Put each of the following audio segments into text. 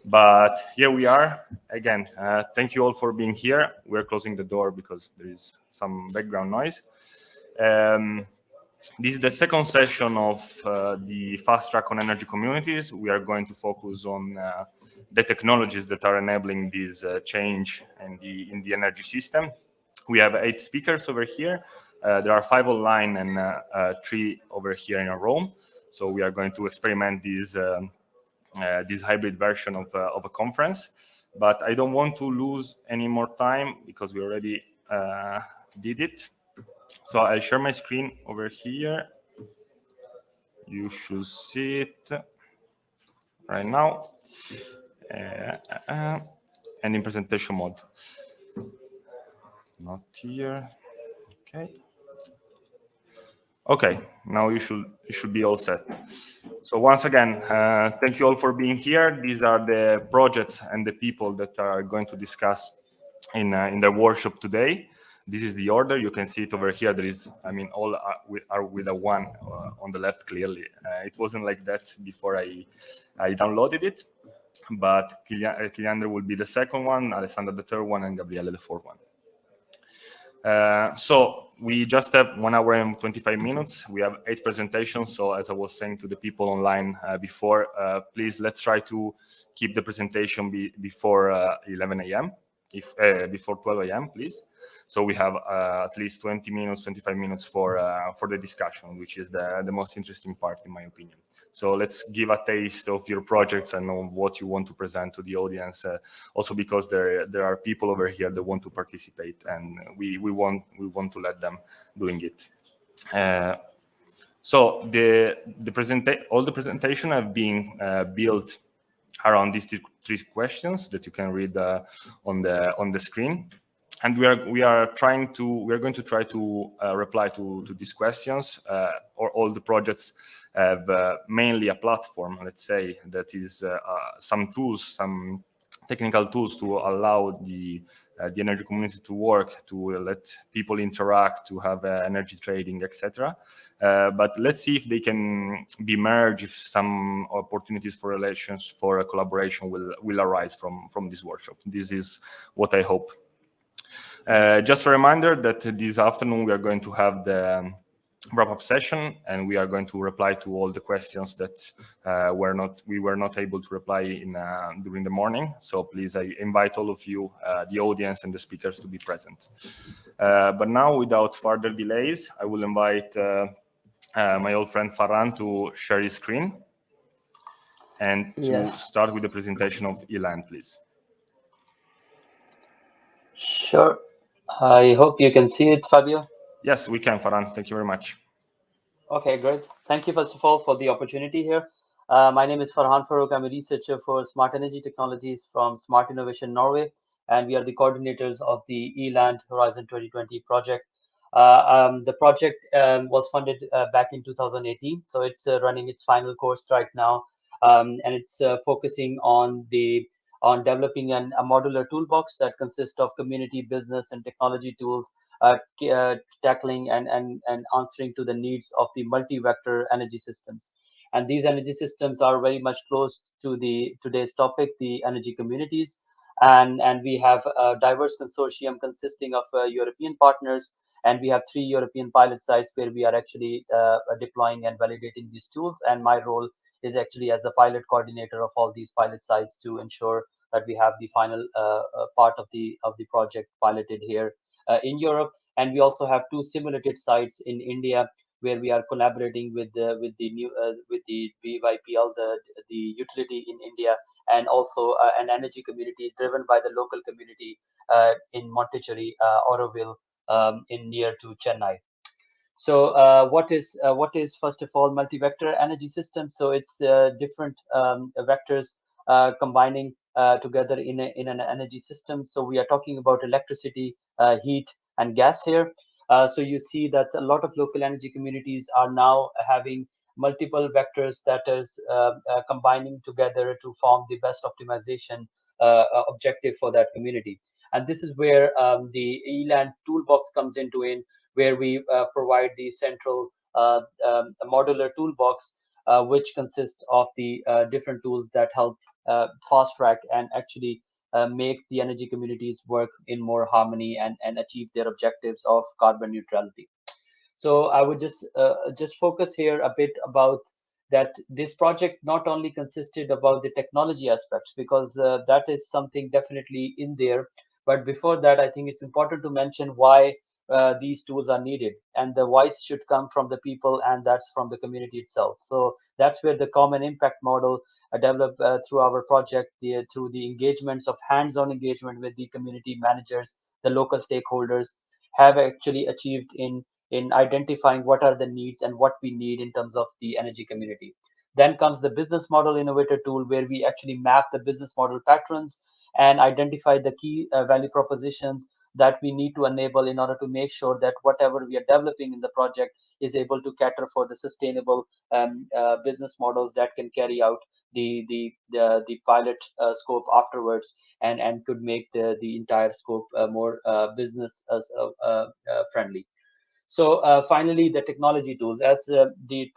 But here we are again. Thank you all for being here. We're closing the door because there is some background noise. This is the second session of the fast track on energy communities. We are going to focus on the technologies that are enabling this change in the energy system. We have 8 speakers over here. There are 5 online and 3 over here in a room. So we are going to experiment this hybrid version of a conference. But I don't want to lose any more time because we already did it. So I'll share my screen over here. You should see it right now. And in presentation mode. Not here. Okay. Okay, now you should be all set. So once again, thank you all for being here. These are the projects and the people that are going to discuss in the workshop today. This is the order. You can see it over here. There is, I mean, all are with a 1 on the left clearly. It wasn't like that before I downloaded it, but Kiliander will be the second one, Alessandra the third one, and Gabriele the fourth one. So we just have 1 hour and 25 minutes. We have 8 presentations. So as I was saying to the people online before, please let's try to keep the presentation before 11 a.m. Before 12 a.m. please. So we have at least 20 minutes, 25 minutes for the discussion, which is the most interesting part in my opinion. So let's give a taste of your projects and of what you want to present to the audience. Also because there are people over here that want to participate, and we want to let them doing it. So all the presentation have been built around these 3 questions that you can read on the screen. And we are going to try to reply to these questions. Or all the projects have mainly a platform, let's say, that is some tools, some technical tools to allow the energy community to work, to let people interact, to have energy trading, etc. But let's see if they can be merged, if some opportunities for relations, for a collaboration will arise from this workshop. This is what I hope. Just a reminder that this afternoon we are going to have the wrap-up session, and we are going to reply to all the questions that we were not able to reply during the morning. So please, I invite all of you, the audience and the speakers, to be present. But now, without further delays, I will invite my old friend Farhan to share his screen and to start with the presentation of ELAN, please. Sure. I hope you can see it, Fabio. Yes, we can, Farhan. Thank you very much. Okay, great. Thank you, first of all, for the opportunity here. My name is Farhan Farouk. I'm a researcher for Smart Energy Technologies from Smart Innovation Norway, and we are the coordinators of the ELAND Horizon 2020 project. The project was funded back in 2018, so it's running its final course right now, and it's focusing on developing a modular toolbox that consists of community, business, and technology tools tackling and answering to the needs of the multi-vector energy systems. And these energy systems are very much close to today's topic, the energy communities. And we have a diverse consortium consisting of European partners, and we have 3 European pilot sites where we are actually deploying and validating these tools. And my role is actually as a pilot coordinator of all these pilot sites to ensure that we have the final part of the project piloted here in Europe. And we also have 2 simulated sites in India where we are collaborating with the VYPL, the utility in India, and also an energy community is driven by the local community in Monticello, Auroville, in near to Chennai. So what is first of all multi-vector energy system? So it's different vectors combining together in an energy system. So we are talking about electricity, heat, and gas here. So you see that a lot of local energy communities are now having multiple vectors that is combining together to form the best optimization objective for that community. And this is where the ELAN toolbox comes into in, where we provide the central modular toolbox, which consists of the different tools that help fast track and actually make the energy communities work in more harmony and achieve their objectives of carbon neutrality. So I would just focus here a bit about that this project not only consisted about the technology aspects, because that is something definitely in there, but before that, I think it's important to mention why these tools are needed, and the voice should come from the people, and that's from the community itself. So that's where the common impact model developed through our project, through the engagements of hands-on engagement with the community managers, the local stakeholders, have actually achieved in identifying what are the needs and what we need in terms of the energy community. Then comes the business model innovator tool, where we actually map the business model patterns and identify the key value propositions that we need to enable in order to make sure that whatever we are developing in the project is able to cater for the sustainable business models that can carry out the pilot scope afterwards, and could make the entire scope more business friendly. So finally, the technology tools, as the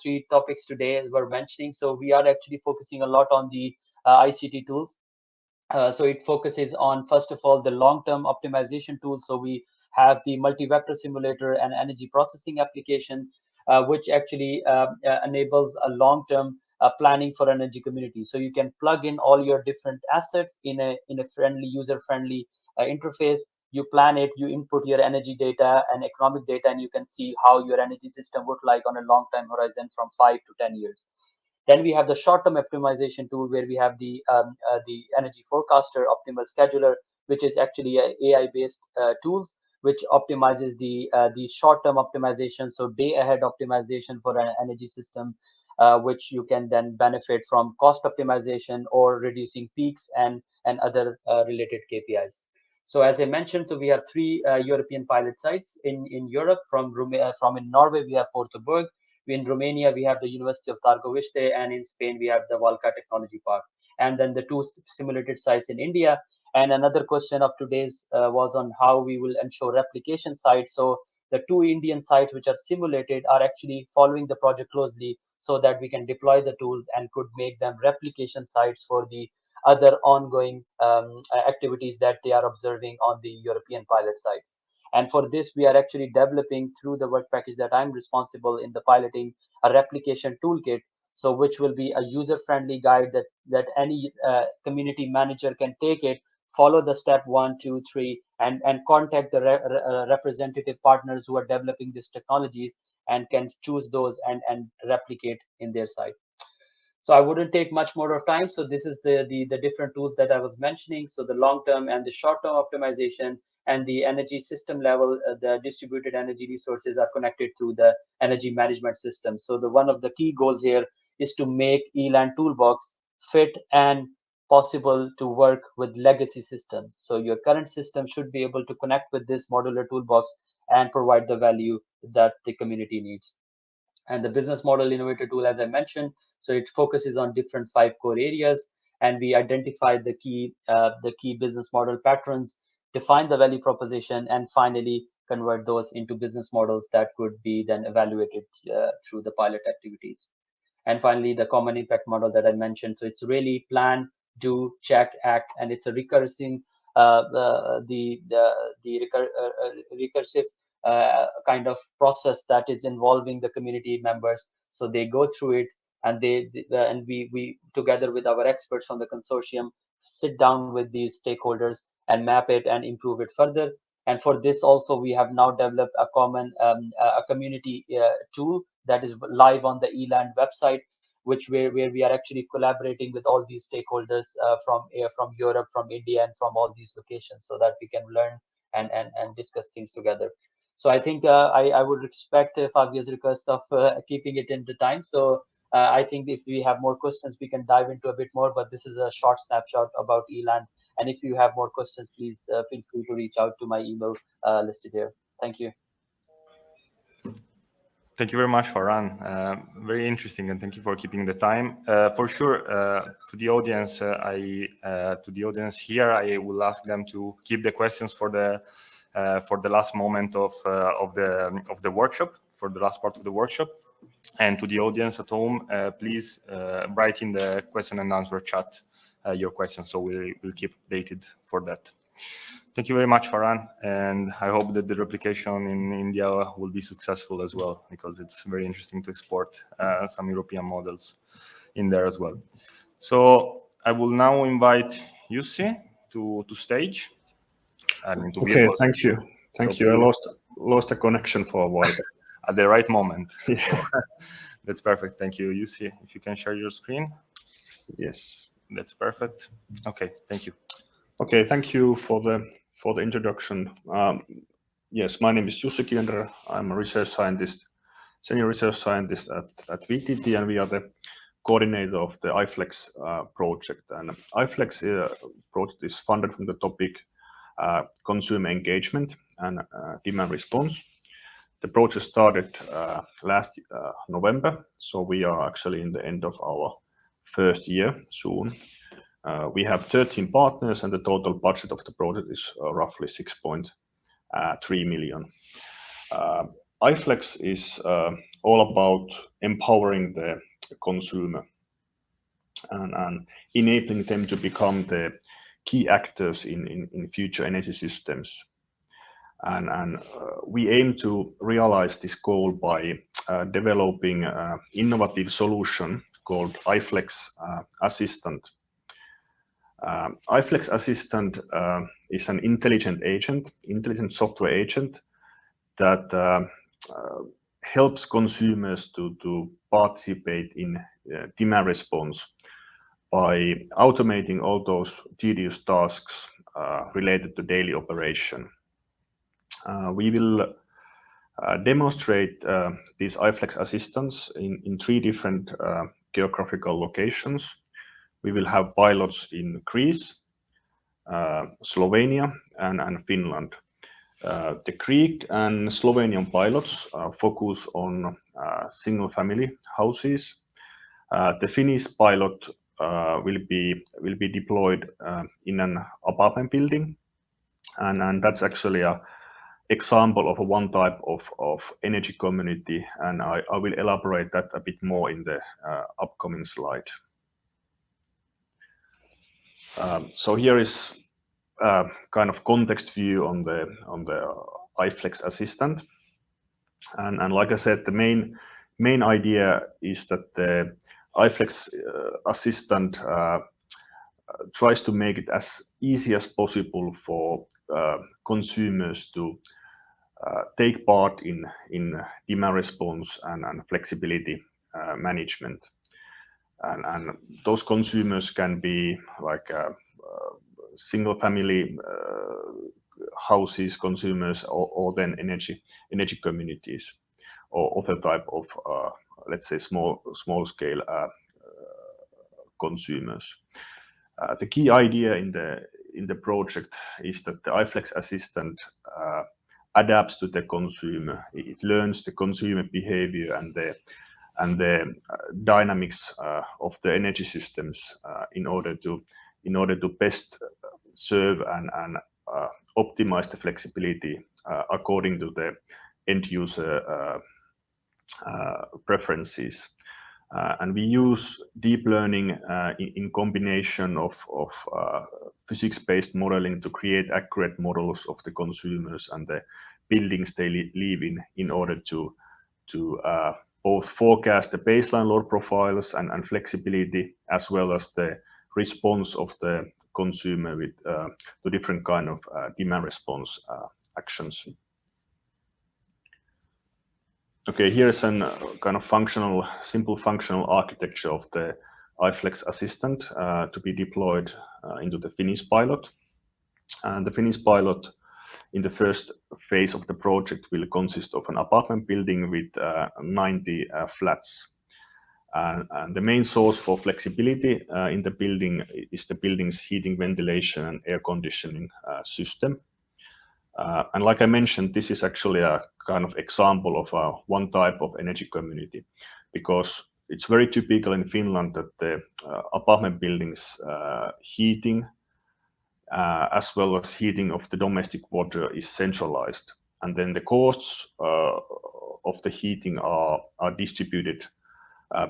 three topics today were mentioning. So we are actually focusing a lot on the ICT tools. So it focuses on, first of all, the long-term optimization tools. So we have the multi-vector simulator and energy processing application, which actually enables a long-term planning for energy community. So you can plug in all your different assets in a friendly, user-friendly interface. You plan it, you input your energy data and economic data, and you can see how your energy system would like on a long-time horizon from 5 to 10 years. Then we have the short-term optimization tool, where we have the energy forecaster optimal scheduler, which is actually a AI-based tools which optimizes the short-term optimization, so day-ahead optimization for an energy system, which you can then benefit from cost optimization or reducing peaks and other related KPIs. So as I mentioned, so we have three European pilot sites in Europe. From in Norway, we have Porto. In Romania, we have the University of Targoviste, and in Spain, we have the Valka Technology Park, and then the two simulated sites in India. And another question of today's was on how we will ensure replication sites. So the two Indian sites which are simulated are actually following the project closely, so that we can deploy the tools and could make them replication sites for the other ongoing activities that they are observing on the European pilot sites. And for this, we are actually developing, through the work package that I'm responsible in the piloting, a replication toolkit. So which will be a user-friendly guide that any community manager can take it, follow the step 1, 2, 3, and contact the representative partners who are developing these technologies, and can choose those and replicate in their site. So I wouldn't take much more of time. So this is the different tools that I was mentioning. So the long-term and the short-term optimization, and the energy system level, the distributed energy resources are connected to the energy management system. So the one of the key goals here is to make ELAN toolbox fit and possible to work with legacy systems. So your current system should be able to connect with this modular toolbox and provide the value that the community needs. And the business model innovator tool, as I mentioned, so it focuses on different 5 core areas, and we identify the key business model patterns, define the value proposition, and finally convert those into business models that could be then evaluated through the pilot activities. And finally, the common impact model that I mentioned. So it's really plan, do, check, act, and it's a recursive, recursive kind of process that is involving the community members. So they go through it, and we together with our experts from the consortium sit down with these stakeholders and map it and improve it further. And for this also, we have now developed a common a community tool that is live on the ELAND website, where we are actually collaborating with all these stakeholders from Europe, from India, and from all these locations, so that we can learn and discuss things together. So I think I would respect Fabio's request of keeping it into time. So I think if we have more questions, we can dive into a bit more, but this is a short snapshot about ELAN. And if you have more questions, please feel free to reach out to my email listed here. Thank you. Thank you very much, Farhan. Very interesting, and thank you for keeping the time. For sure, to the audience, here, I will ask them to keep the questions for the last moment of the workshop, for the last part of the workshop. And to the audience at home, please write in the question and answer chat your questions. So we'll keep updated for that. Thank you very much, Farhan, and I hope that the replication in India will be successful as well, because it's very interesting to export some European models in there as well. So I will now invite Jussi to stage. Okay, thank you. Thank you. I lost the connection for a while. At the right moment. Yeah. So, that's perfect. Thank you, Jussi. If you can share your screen. Yes. That's perfect. Okay, thank you. Okay, thank you for the introduction. Yes, my name is Jussi Kiender. I'm a research scientist, senior research scientist at VTT, and we are the coordinator of the iFlex project. And iFlex project is funded from the topic consumer engagement and demand response. The project started last November, so we are actually in the end of our first year soon. We have 13 partners, and the total budget of the project is roughly 6.3 million. iFlex is all about empowering the consumer and enabling them to become the key actors in future energy systems. And we aim to realize this goal by developing an innovative solution called iFlex Assistant. iFlex Assistant is an intelligent software agent that helps consumers to participate in demand response by automating all those tedious tasks related to daily operation. We will demonstrate these iFlex assistants in 3 different geographical locations. We will have pilots in Greece, Slovenia, and Finland. The Greek and Slovenian pilots focus on single-family houses. The Finnish pilot will be deployed in an apartment building, and that's actually a example of one type of energy community, and I will elaborate that a bit more in the upcoming slide. So here is a kind of context view on the iFlex Assistant, and like I said, the main idea is that the iFlex Assistant tries to make it as easy as possible for consumers to take part in demand response and flexibility management. And those consumers can be like single family houses consumers, or then energy communities, or other type of let's say small scale consumers. The key idea in the project is that the iFlex Assistant adapts to the consumer. It learns the consumer behavior and the dynamics of the energy systems in order to best serve and optimize the flexibility according to the end user preferences. And we use deep learning in combination of physics-based modeling to create accurate models of the consumers and the buildings they live in order to both forecast the baseline load profiles and flexibility, as well as the response of the consumer with to different kind of demand response actions. Okay, here's an kind of simple functional architecture of the iFlex Assistant to be deployed into the Finnish pilot. And the Finnish pilot in the first phase of the project will consist of an apartment building with 90 flats. And the main source for flexibility in the building is the building's heating, ventilation, and air conditioning system. And like I mentioned, this is actually a kind of example of one type of energy community, because it's very typical in Finland that the apartment buildings heating as well as heating of the domestic water is centralized, and then the costs of the heating are distributed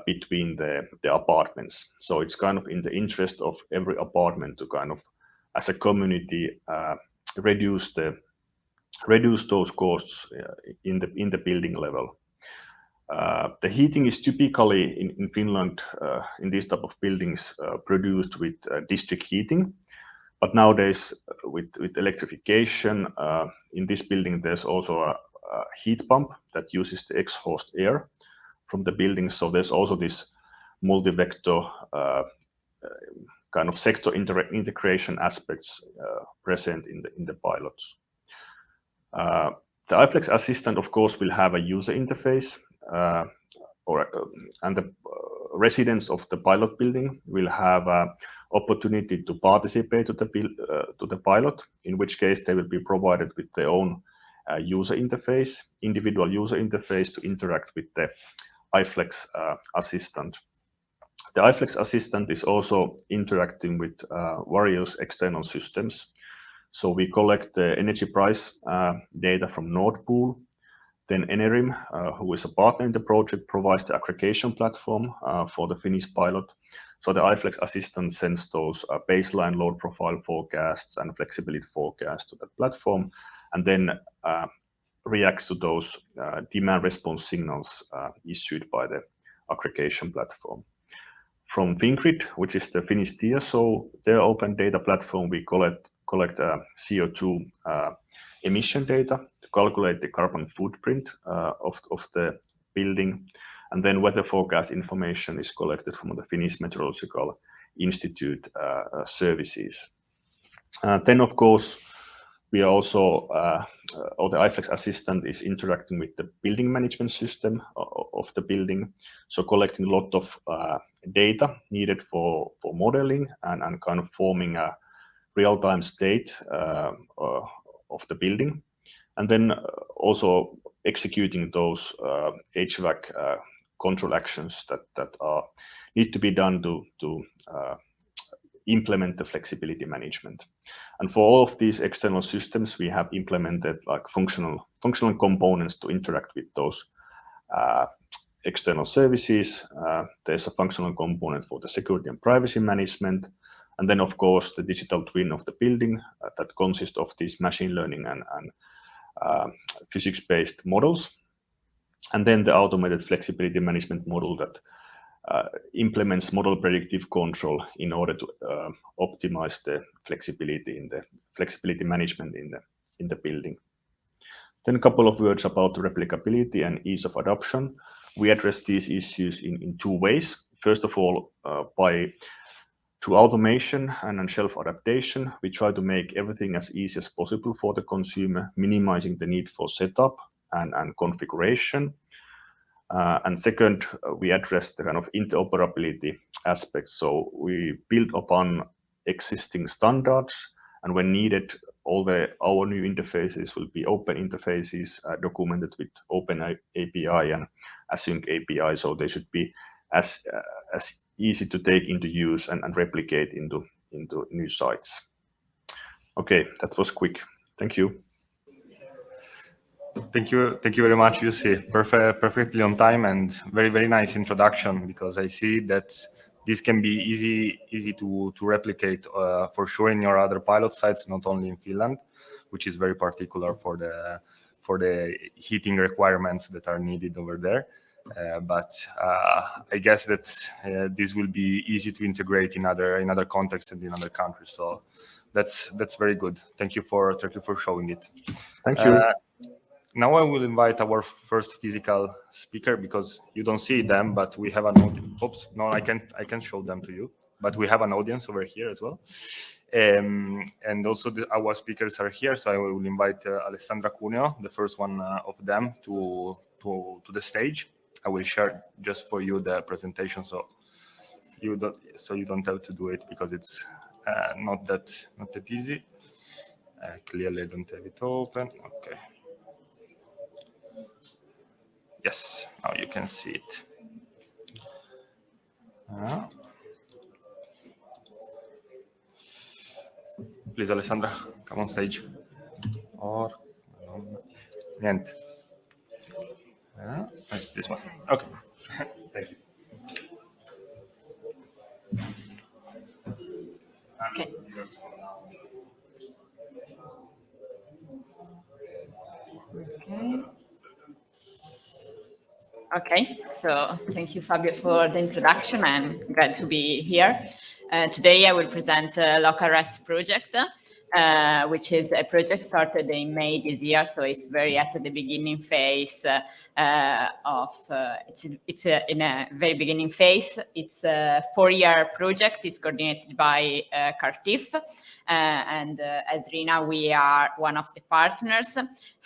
between the apartments. So it's kind of in the interest of every apartment to kind of, as a community, reduce those costs in the building level. The heating is typically in Finland in these type of buildings produced with district heating, but nowadays with electrification in this building there's also a heat pump that uses the exhaust air from the building. So there's also this multi-vector kind of sector integration aspects present in the pilots. The iFlex Assistant, of course, will have a user interface, and the residents of the pilot building will have an opportunity to participate to the pilot, in which case they will be provided with their own user interface, individual user interface to interact with the iFlex Assistant. The iFlex Assistant is also interacting with various external systems. So we collect the energy price data from Nord Pool. Then Enerim, who is a partner in the project, provides the aggregation platform for the Finnish pilot. So the iFlex Assistant sends those baseline load profile forecasts and flexibility forecasts to the platform, and then reacts to those demand response signals issued by the aggregation platform. From Fingrid, which is the Finnish Dso, their open data platform, we collect CO2 emission data to calculate the carbon footprint of the building, and then weather forecast information is collected from the Finnish Meteorological Institute services. Then, of course, we are also, or the iFlex Assistant is interacting with the building management system of the building, so collecting a lot of data needed for modeling and kind of forming a real-time state of the building, and then also executing those HVAC control actions that need to be done to implement the flexibility management. And for all of these external systems, we have implemented like functional components to interact with those external services. There's a functional component for the security and privacy management. And then, of course, the digital twin of the building that consists of these machine learning and physics-based models. And then the automated flexibility management model that implements model predictive control in order to optimize the flexibility management in the building. Then a couple of words about the replicability and ease of adoption. We address these issues in two ways. First of all, through automation and self-adaptation, we try to make everything as easy as possible for the consumer, minimizing the need for setup and configuration. And second, we address the kind of interoperability aspects. So we build upon existing standards, and when needed, our new interfaces will be open interfaces documented with Open API and Async API. So they should be as easy to take into use and replicate into new sites. Okay, that was quick. Thank you. Thank you very much, Jussi. Perfectly on time and very nice introduction, because I see that this can be easy to replicate for sure in your other pilot sites, not only in Finland, which is very particular for the heating requirements that are needed over there. But I guess that this will be easy to integrate in other contexts and in other countries. So that's very good. Thank you for showing it. Thank you. Now I will invite our first physical speaker, because you don't see them, but we have an audience. Oops, no, I can show them to you, but we have an audience over here as well. And also our speakers are here, so I will invite Alessandra Cuneo, the first one of them, to the stage. I will share just for you the presentation, so you don't have to do it, because it's not that easy. Clearly, I don't have it open. Okay. Yes, now you can see it. Please, Alessandra, come on stage. Or niente. It's this one. Okay. Thank you. Okay. Okay, so thank you, Fabio, for the introduction. I'm glad to be here. Today I will present a local REST project, which is a project started in May this year, so it's very at the beginning phase it's in a very beginning phase. It's a 4-year project. It's coordinated by Cartif, and as Rina, we are one of the partners.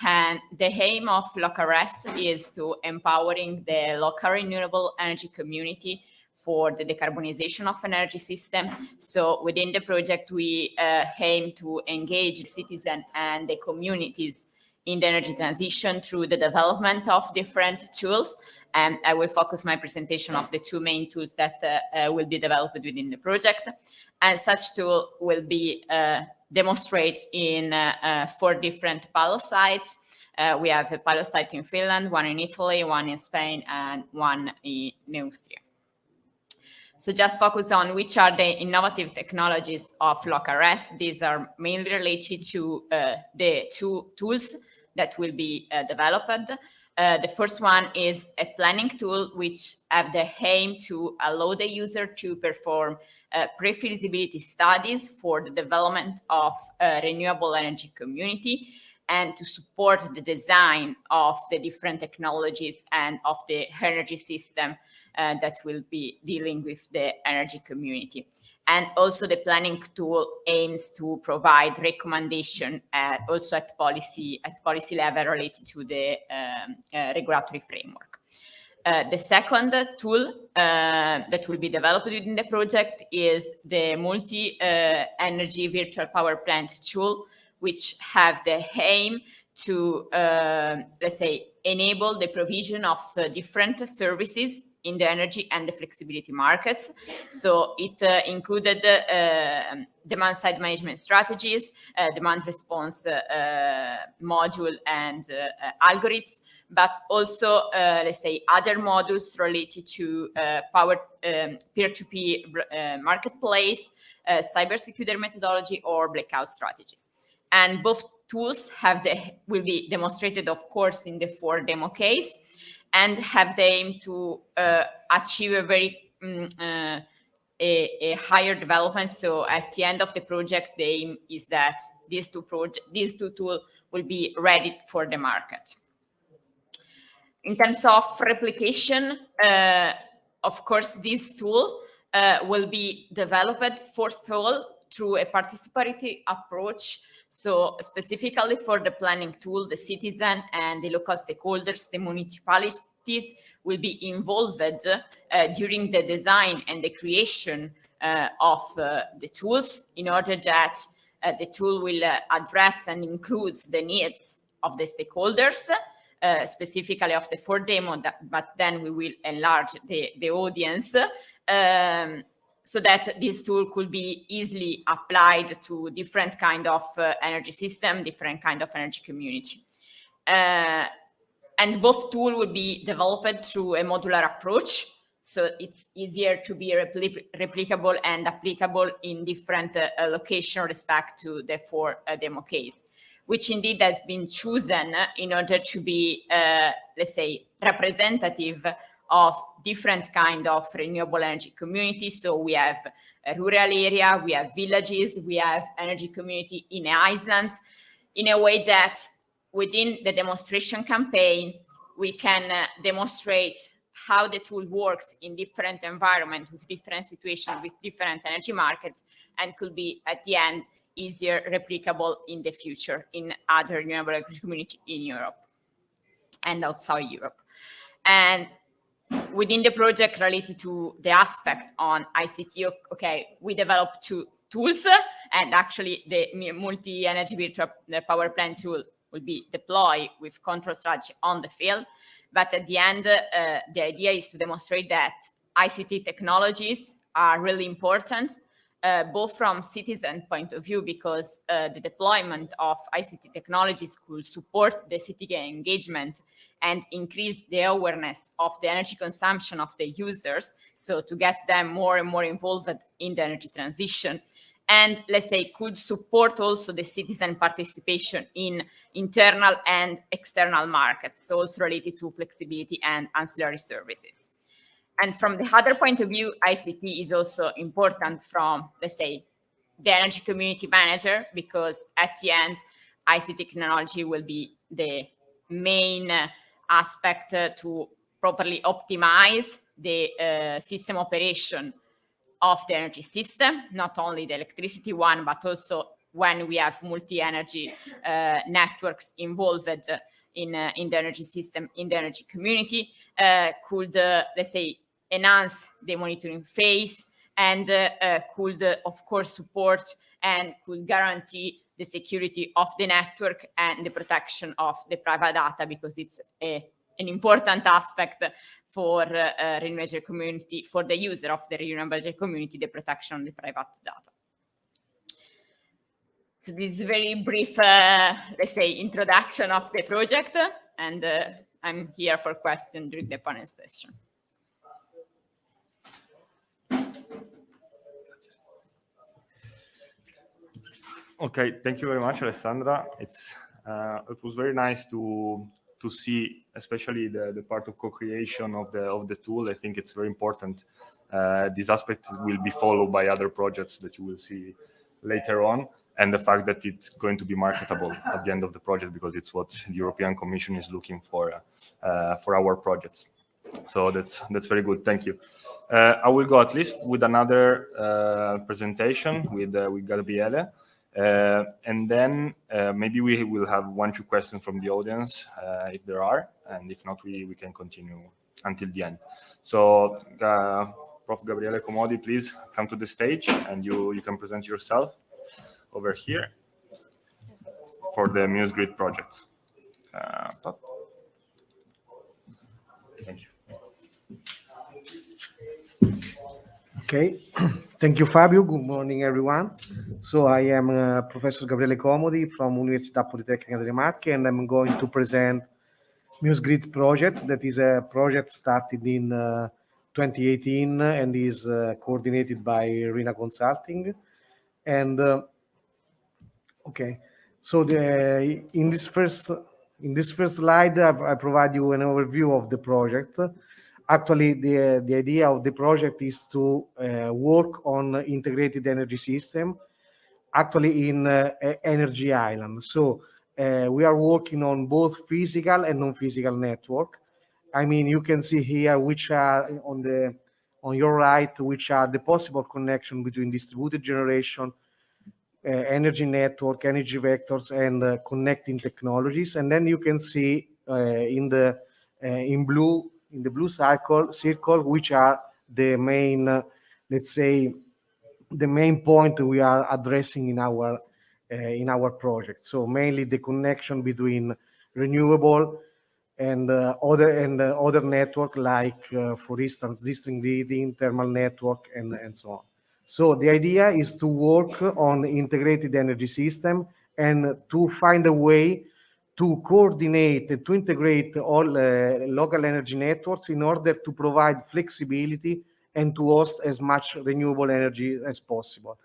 And the aim of local REST is to empowering the local renewable energy community for the decarbonization of an energy system. So within the project, we aim to engage the citizens and the communities in the energy transition through the development of different tools. And I will focus my presentation of the 2 main tools that will be developed within the project. And such tool will be demonstrated in 4 different pilot sites. We have a pilot site in Finland, 1 in Italy, 1 in Spain, and 1 in Austria. So just focus on which are the innovative technologies of local REST. These are mainly related to the 2 tools that will be developed. The first one is a planning tool, which have the aim to allow the user to perform pre-feasibility studies for the development of a renewable energy community and to support the design of the different technologies and of the energy system that will be dealing with the energy community. And also the planning tool aims to provide recommendation also at policy level related to the regulatory framework. The second tool that will be developed within the project is the multi-energy virtual power plant tool, which have the aim to, let's say, enable the provision of different services in the energy and the flexibility markets. So it included demand side management strategies, demand response module and algorithms, but also, let's say, other modules related to power peer-to-peer marketplace, cybersecurity methodology, or blackout strategies. And both tools will be demonstrated, of course, in the 4 demo case, and have the aim to achieve a very a higher development. So at the end of the project, the aim is that these two tools will be ready for the market. In terms of replication, of course, this tool will be developed first of all through a participatory approach. So specifically for the planning tool, the citizen and the local stakeholders, the municipalities will be involved during the design and the creation of the tools in order that the tool will address and includes the needs of the stakeholders, specifically of the 4 demo, but then we will enlarge the audience so that this tool could be easily applied to different kind of energy system, different kind of energy community. And both tools will be developed through a modular approach, so it's easier to be replicable and applicable in different location respect to the 4 demo case, which indeed has been chosen in order to be, let's say, representative of different kind of renewable energy communities. So we have a rural area, we have villages, we have energy community in islands, in a way that within the demonstration campaign, we can demonstrate how the tool works in different environments, with different situations, with different energy markets, and could be at the end easier replicable in the future in other renewable energy communities in Europe and outside Europe. And within the project related to the aspect on ICT, okay, we developed 2 tools, and actually the multi-energy virtual power plant tool will be deployed with control strategy on the field. But at the end, the idea is to demonstrate that ICT technologies are really important, both from citizen point of view, because the deployment of ICT technologies could support the citizen engagement and increase the awareness of the energy consumption of the users, so to get them more and more involved in the energy transition. and let's say could support also the citizen participation in internal and external markets, so also related to flexibility and ancillary services. And from the other point of view, ICT is also important from, let's say, the energy community manager, because at the end, ICT technology will be the main aspect to properly optimize the system operation of the energy system, not only the electricity one, but also when we have multi-energy networks involved in the energy system, in the energy community, could, let's say, enhance the monitoring phase, and could, of course, support and could guarantee the security of the network and the protection of the private data, because it's an important aspect for renewable energy community, for the user of the renewable energy community, the protection of the private data. So this is a very brief, let's say, introduction of the project, and I'm here for questions during the panel session. Okay, thank you very much, Alessandra. It was very nice to see, especially the part of co-creation of the tool. I think it's very important. This aspect will be followed by other projects that you will see later on, and the fact that it's going to be marketable at the end of the project, because it's what the European Commission is looking for our projects. So that's very good. Thank you. I will go at least with another presentation with Gabriele. And then maybe we will have 1-2 questions from the audience, if there are, and if not, we can continue until the end. So, Prof. Gabriele Comodi, please come to the stage, and you can present yourself over here for the MuseGrid project. Thank you. Okay, thank you, Fabio. Good morning, everyone. So I am Professor Gabriele Comodi from Università Politecnica delle Marche, and I'm going to present MuseGrid project. That is a project started in 2018 and is coordinated by RINA Consulting. And okay, so in this first slide, I provide you an overview of the project. Actually, the idea of the project is to work on integrated energy system, actually in energy island. So we are working on both physical and non-physical network. I mean, you can see here which are on your right, which are the possible connection between distributed generation, energy network, energy vectors, and connecting technologies. And then you can see in the blue circle, which are the main, let's say, the main point we are addressing in our project. So mainly the connection between renewable and other network, like for instance district heating, thermal network, and so on. So the idea is to work on integrated energy system and to find a way to coordinate, to integrate all local energy networks in order to provide flexibility and to host as much renewable energy as possible.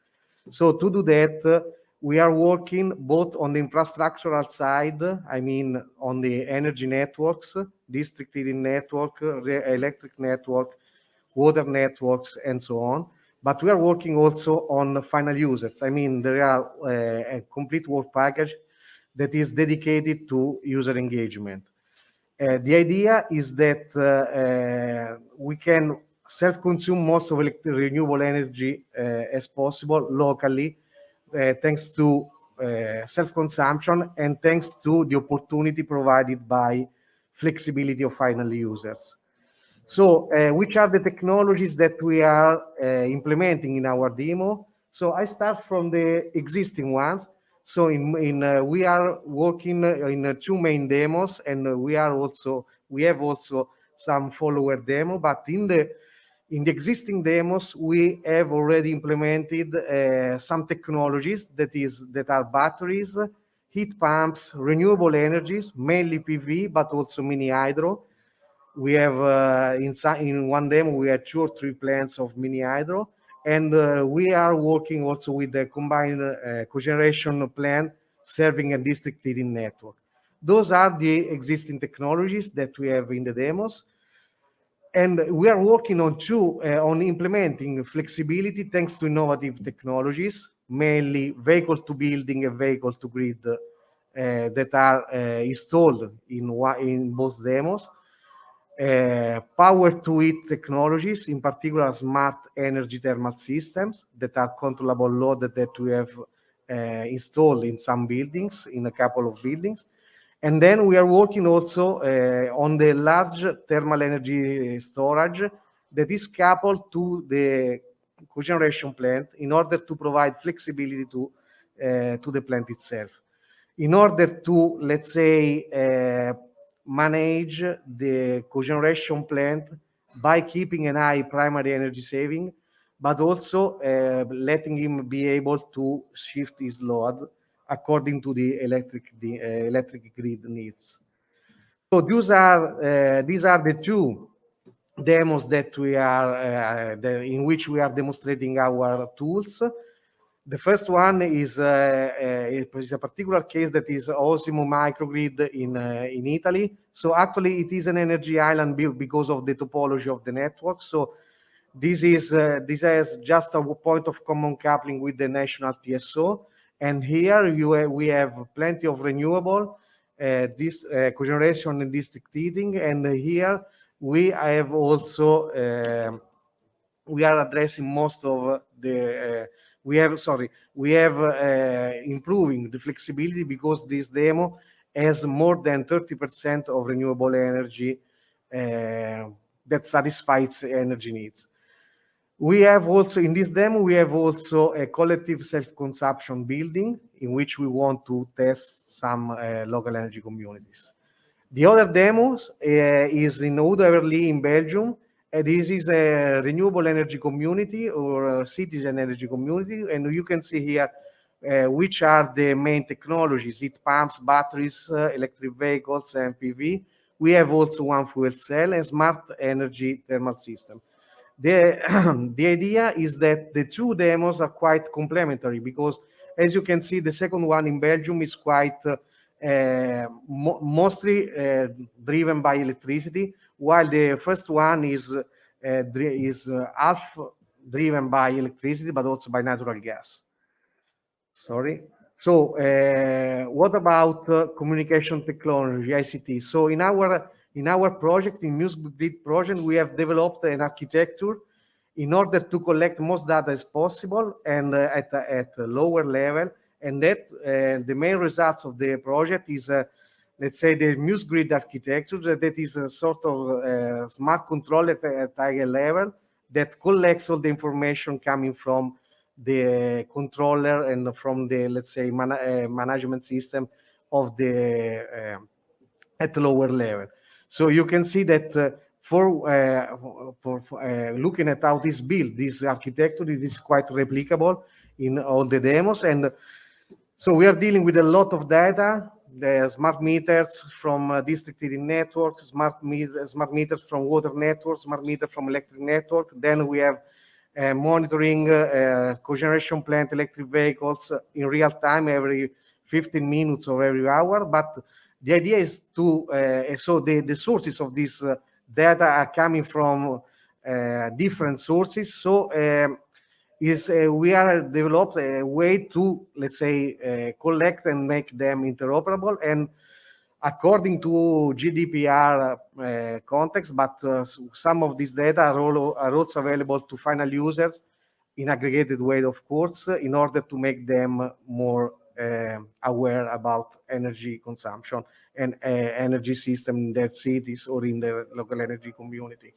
So to do that, we are working both on the infrastructural side, I mean on the energy networks, district heating network, electric network, water networks, and so on. But we are working also on final users. I mean, there are a complete work package that is dedicated to user engagement. The idea is that we can self-consume most of renewable energy as possible locally, thanks to self-consumption and thanks to the opportunity provided by flexibility of final users. So which are the technologies that we are implementing in our demo? So I start from the existing ones. So we are working in 2 main demos, and we have also some follower demo. But in the existing demos, we have already implemented some technologies that are batteries, heat pumps, renewable energies, mainly PV, but also mini hydro. We have in one demo we had 2 or 3 plants of mini hydro, And we are working also with the combined cogeneration plant serving a district heating network. Those are the existing technologies that we have in the demos. And we are working on on implementing flexibility thanks to innovative technologies, mainly vehicle to building and vehicle to grid that are installed in both demos. Power to heat technologies, in particular smart energy thermal systems that are controllable load that we have installed in some buildings, in a couple of buildings. And then we are working also on the large thermal energy storage that is coupled to the cogeneration plant in order to provide flexibility to the plant itself. In order to, let's say, manage the cogeneration plant by keeping an high primary energy saving, but also letting him be able to shift his load according to the electric grid needs. So these are the two demos that we are in which we are demonstrating our tools. The first one is a particular case that is Osimo microgrid in Italy. So actually, it is an energy island because of the topology of the network. So this has just a point of common coupling with the national TSO. And here we have plenty of renewable, this cogeneration and district heating. And here we have also we are addressing most of the we have improving the flexibility because this demo has more than 30% of renewable energy that satisfies energy needs. We have also, in this demo, we have also a collective self-consumption building in which we want to test some local energy communities. The other demos is in Oude-Averly in Belgium. This is a renewable energy community or a citizen energy community. And you can see here which are the main technologies: heat pumps, batteries, electric vehicles, and PV. We have also one fuel cell and smart energy thermal system. The idea is that the two demos are quite complementary because, as you can see, the second one in Belgium is quite mostly driven by electricity, while the first one is half driven by electricity, but also by natural gas. Sorry. So what about communication technology, ICT? So in our project, in MuseGrid project, we have developed an architecture in order to collect most data as possible and at a lower level. And that the main results of the project is, let's say, the MuseGrid architecture that is a sort of smart control at a higher level that collects all the information coming from the controller and from the, let's say, management system of the at lower level. So you can see that for looking at how this build, this architecture, it is quite replicable in all the demos. And so we are dealing with a lot of data, the smart meters from district heating network, smart meters from water network, smart meter from electric network. Then we have monitoring cogeneration plant electric vehicles in real time every 15 minutes or every hour. But the idea is to, so the sources of this data are coming from different sources. So we are developed a way to, let's say, collect and make them interoperable. And according to GDPR context, but some of these data are also available to final users in aggregated way, of course, in order to make them more aware about energy consumption and energy system in their cities or in their local energy community.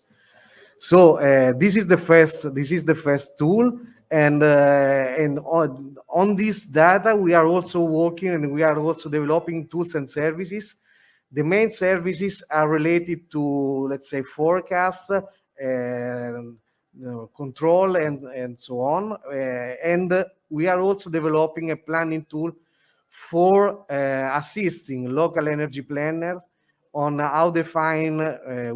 So this is the first tool, and on this data we are also working and we are also developing tools and services. The main services are related to, let's say, forecast, control, and so on. And we are also developing a planning tool for assisting local energy planners on how to define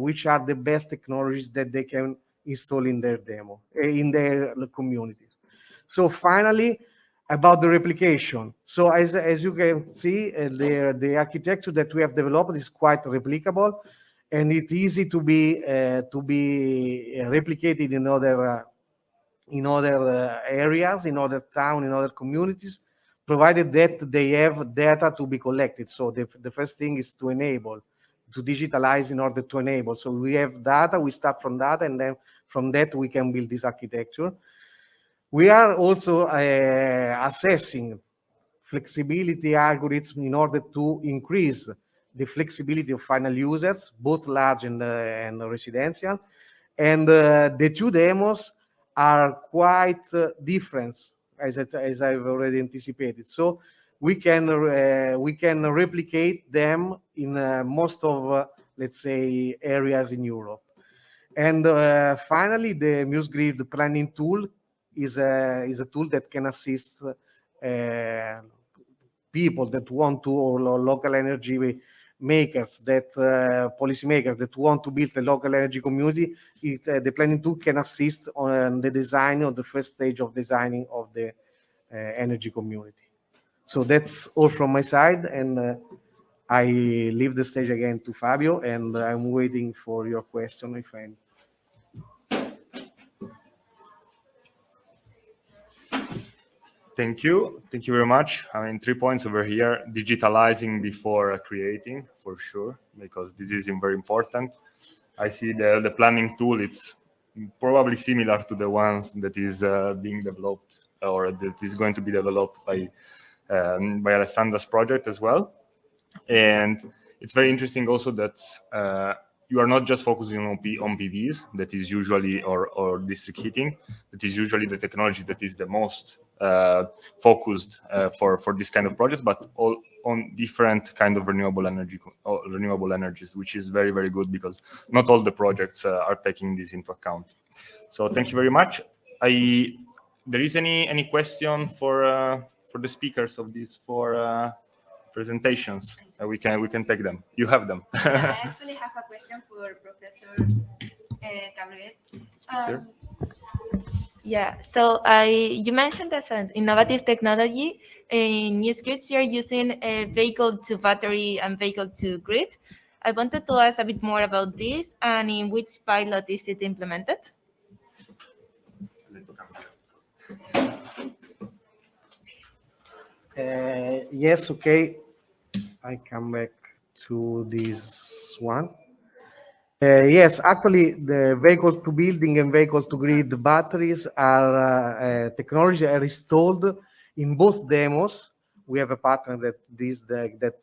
which are the best technologies that they can install in their demo, in their communities. So finally, about the replication. So as you can see, the architecture that we have developed is quite replicable, and it's easy to be replicated in other areas, in other towns, in other communities, provided that they have data to be collected. So the first thing is to digitalize in order to enable. So we have data, we start from data, and then from that we can build this architecture. We are also assessing flexibility algorithms in order to increase the flexibility of final users, both large and residential. And the two demos are quite different, as I've already anticipated. So we can replicate them in most of, let's say, areas in Europe. And finally, the MuseGrid planning tool is a tool that can assist people that want to, or local energy makers, that policymakers that want to build a local energy community. The planning tool can assist on the design, of the first stage of designing of the energy community. So that's all from my side, and I leave the stage again to Fabio, and I'm waiting for your question, if any. Thank you very much. I mean, 3 points over here: digitalizing before creating, for sure, because this is very important. I see the planning tool; it's probably similar to the ones that is being developed, or that is going to be developed by Alessandra's project as well. And it's very interesting also that you are not just focusing on PVs, that is usually, or district heating, that is usually the technology that is the most focused for this kind of projects, but all on different kind of renewable energies, which is very, very good, because not all the projects are taking this into account. So thank you very much. There is any question for the speakers of these 4 presentations? We can take them. You have them. I actually have a question for Professor Gabriel. Yeah, so you mentioned as an innovative technology in new grids, you're using a vehicle to battery and vehicle to grid. I wanted to ask a bit more about this, and in which pilot is it implemented? Yes, okay. I come back to this one. Yes, actually, the vehicle to building and vehicle to grid batteries are technology are installed in both demos. We have a partner that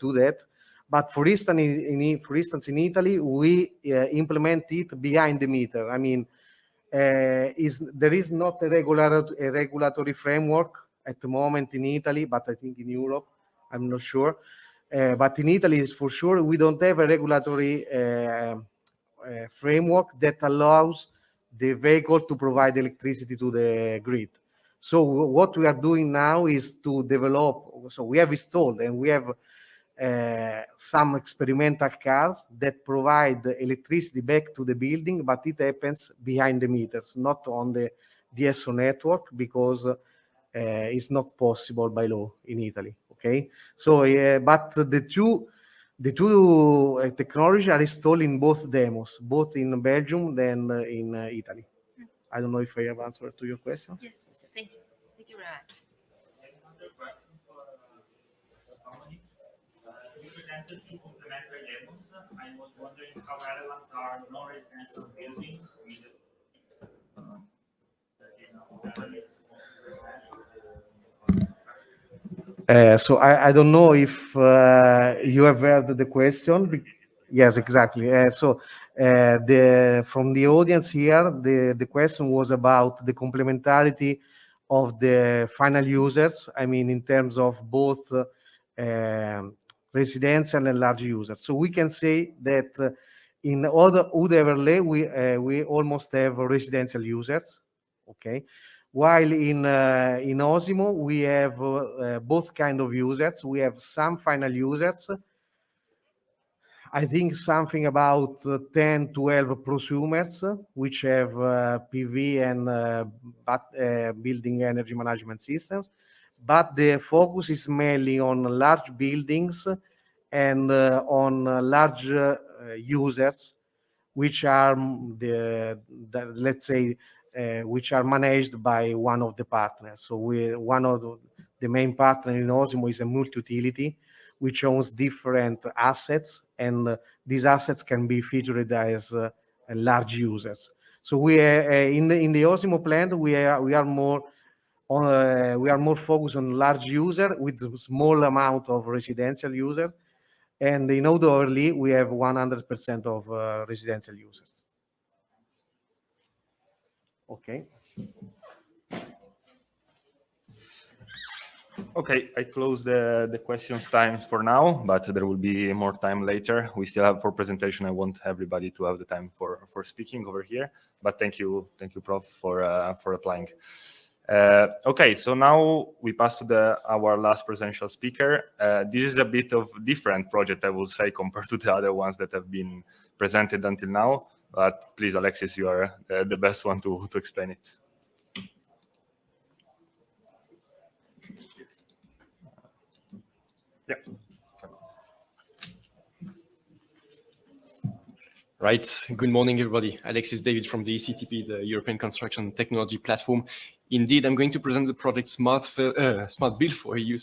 do that. But for instance, in Italy, we implement it behind the meter. I mean, there is not a regulatory framework at the moment in Italy, but I think in Europe, I'm not sure. But in Italy, for sure, we don't have a regulatory framework that allows the vehicle to provide electricity to the grid. So what we are doing now is to develop. So we have installed, and we have some experimental cars that provide electricity back to the building, but it happens behind the meters, not on the DSO network, because it's not possible by law in Italy. Okay, so but the two technologies are installed in both demos, both in Belgium and in Italy. I don't know if I have answered to your question. Yes, thank you. Thank you very much. Another question for Mr. Comedy. You presented the complementary demos. I was wondering how relevant are non-residential buildings with So I don't know if you have heard the question. Yes, exactly. So from the audience here, the question was about the complementarity of the final users. I mean, in terms of both residential and large users. So we can say that in all the Ud overlay, we almost have residential users. Okay. While in Osimo, we have both kind of users. We have some final users. I think something about 10, 12 prosumers, which have PV and building energy management systems. But the focus is mainly on large buildings and on large users, which are let's say, which are managed by one of the partners. So one of the main partner in Osimo is a multi-utility, which owns different assets, and these assets can be featured as large users. So we in the Osimo plant we are more focused on large user with a small amount of residential users, and in Odorly we have 100% of residential users. Okay. Okay, I close the questions times for now, but there will be more time later. We still have for presentation. I want everybody to have the time for speaking over here. But thank you, Prof, for applying. Okay, so now we pass to our last presential speaker. This is a bit of different project, I will say, compared to the other ones that have been presented until now. But please, Alexis, you are the best one to explain it. Yeah. Right. Good morning, everybody. Alexis David from the ECTP, the European Construction Technology Platform. Indeed, I'm going to present the project Smart Build for EU,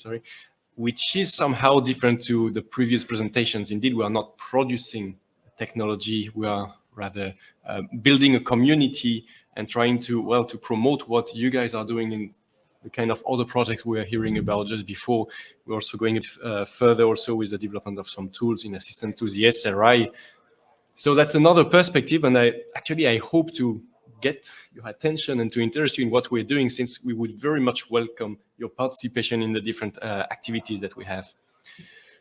which is somehow different to the previous presentations. Indeed, we are not producing technology. We are rather building a community and trying to promote what you guys are doing in the kind of other projects we are hearing about just before. We're also going further also with the development of some tools in assistance to the SRI. So that's another perspective, and I hope to get your attention and to interest you in what we're doing, since we would very much welcome your participation in the different activities that we have.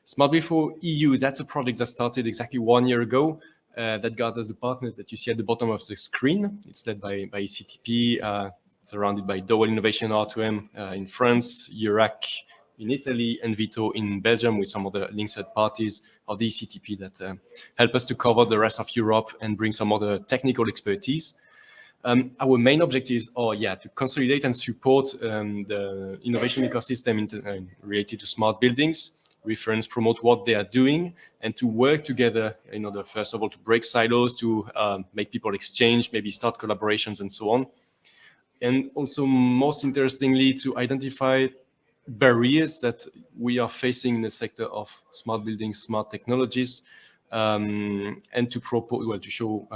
Smart Build for EU, that's a project that started exactly 1 year ago. That gathers the partners that you see at the bottom of the screen. It's led by ECTP, surrounded by Dowell Innovation R2M in France, Urac in Italy, and Vito in Belgium, with some other linked parties of the ECTP that help us to cover the rest of Europe and bring some other technical expertise. Our main objectives are, to consolidate and support the innovation ecosystem related to smart buildings, reference, promote what they are doing, and to work together in order, first of all, to break silos, to make people exchange, maybe start collaborations and so on. And also, most interestingly, to identify barriers that we are facing in the sector of smart buildings, smart technologies, and to propose, to show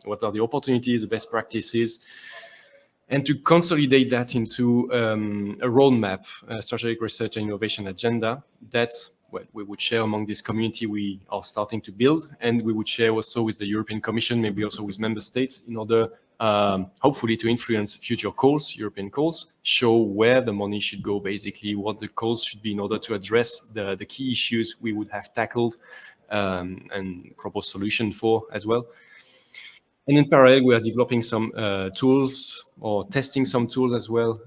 what are the opportunities, the best practices, and to consolidate that into a roadmap, a strategic research and innovation agenda that we would share among this community we are starting to build, and we would share also with the European Commission, maybe also with member states, in order hopefully to influence future calls, European calls, show where the money should go, basically what the calls should be in order to address the key issues we would have tackled and propose solution for as well. And in parallel, we are developing some tools or testing some tools as well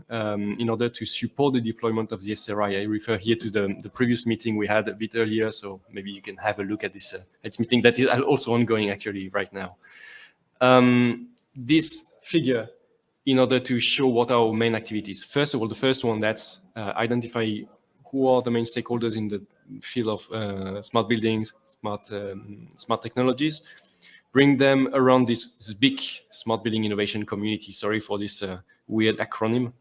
in order to support the deployment of the SRI. I refer here to the previous meeting we had a bit earlier, so maybe you can have a look at this meeting that is also ongoing actually right now. This figure, in order to show what are our main activities. First of all, the first one, that's identify who are the main stakeholders in the field of smart buildings, smart technologies. Bring them around this big smart building innovation community. Sorry for this weird acronym.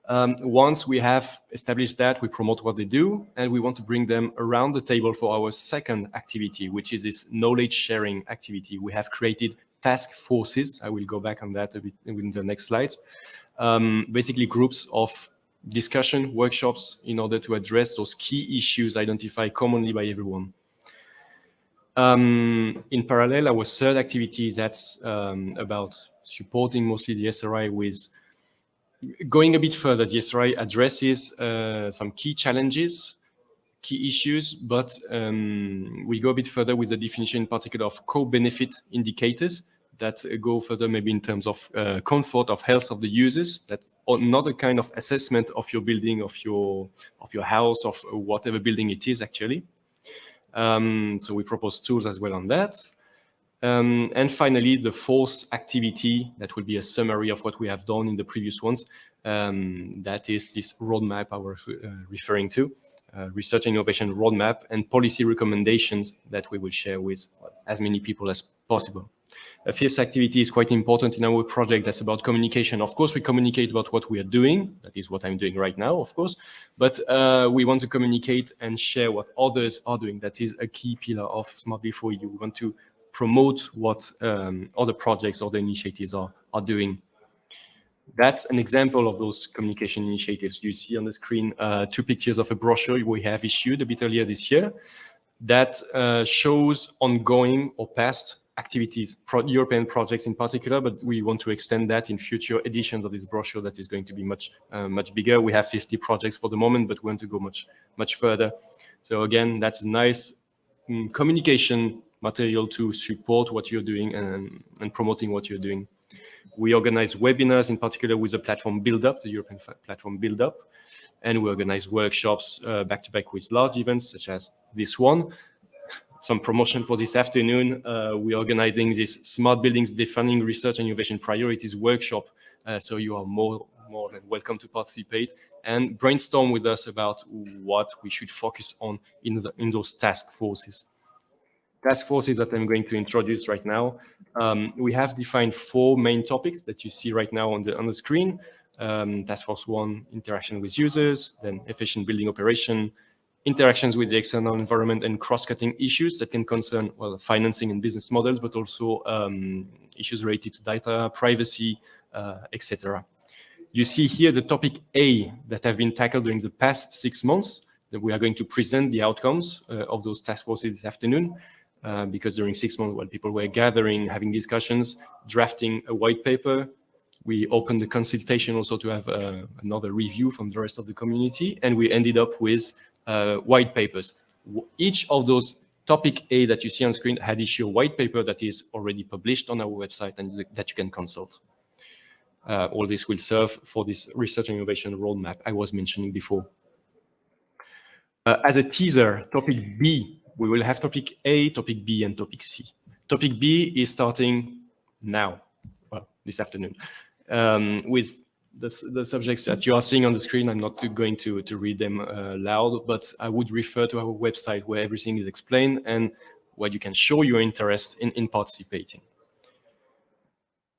Once we have established that, we promote what they do, and we want to bring them around the table for our second activity, which is this knowledge sharing activity. We have created task forces. I will go back on that a bit in the next slides. Basically groups of discussion, workshops, in order to address those key issues identified commonly by everyone. In parallel, our third activity, that's about supporting mostly the SRI with going a bit further. The SRI addresses some key challenges, key issues, but we go a bit further with the definition in particular of co-benefit indicators that go further maybe in terms of comfort, of health of the users. That's another kind of assessment of your building, of your house, of whatever building it is actually. So we propose tools as well on that. And finally, the fourth activity, that will be a summary of what we have done in the previous ones. That is this roadmap I was referring to, research and innovation roadmap and policy recommendations that we will share with as many people as possible. A fifth activity is quite important in our project. That's about communication. Of course, we communicate about what we are doing. That is what I'm doing right now, of course. But we want to communicate and share what others are doing. That is a key pillar of Smart Before You. We want to promote what other projects or the initiatives are doing. That's an example of those communication initiatives. You see on the screen 2 pictures of a brochure we have issued a bit earlier this year that shows ongoing or past activities, European projects in particular, but we want to extend that in future editions of this brochure that is going to be much bigger. We have 50 projects for the moment, but we want to go much further. So again, that's a nice communication material to support what you're doing and promoting what you're doing. We organize webinars, in particular with the platform Build Up, the European platform Build Up, and we organize workshops back-to-back with large events such as this one. Some promotion for this afternoon. We're organizing this Smart Buildings Defining Research and Innovation Priorities workshop. So you are more than welcome to participate and brainstorm with us about what we should focus on in those task forces. Task forces that I'm going to introduce right now. We have defined 4 main topics that you see right now on the screen. Task force 1, interaction with users, then efficient building operation, interactions with the external environment, and cross-cutting issues that can concern, well, financing and business models, but also issues related to data, privacy, etc. You see here the topic A that have been tackled during the past 6 months, that we are going to present the outcomes of those task forces this afternoon. Because during 6 months, while people were gathering, having discussions, drafting a white paper, we opened the consultation also to have another review from the rest of the community, and we ended up with white papers. Each of those topic A that you see on screen had issued a white paper that is already published on our website and that you can consult. All this will serve for this research and innovation roadmap I was mentioning before. As a teaser, topic B, we will have topic A, topic B, and topic C. Topic B is starting now, well, this afternoon, with the subjects that you are seeing on the screen. I'm not going to read them loud, but I would refer to our website where everything is explained and where you can show your interest in participating.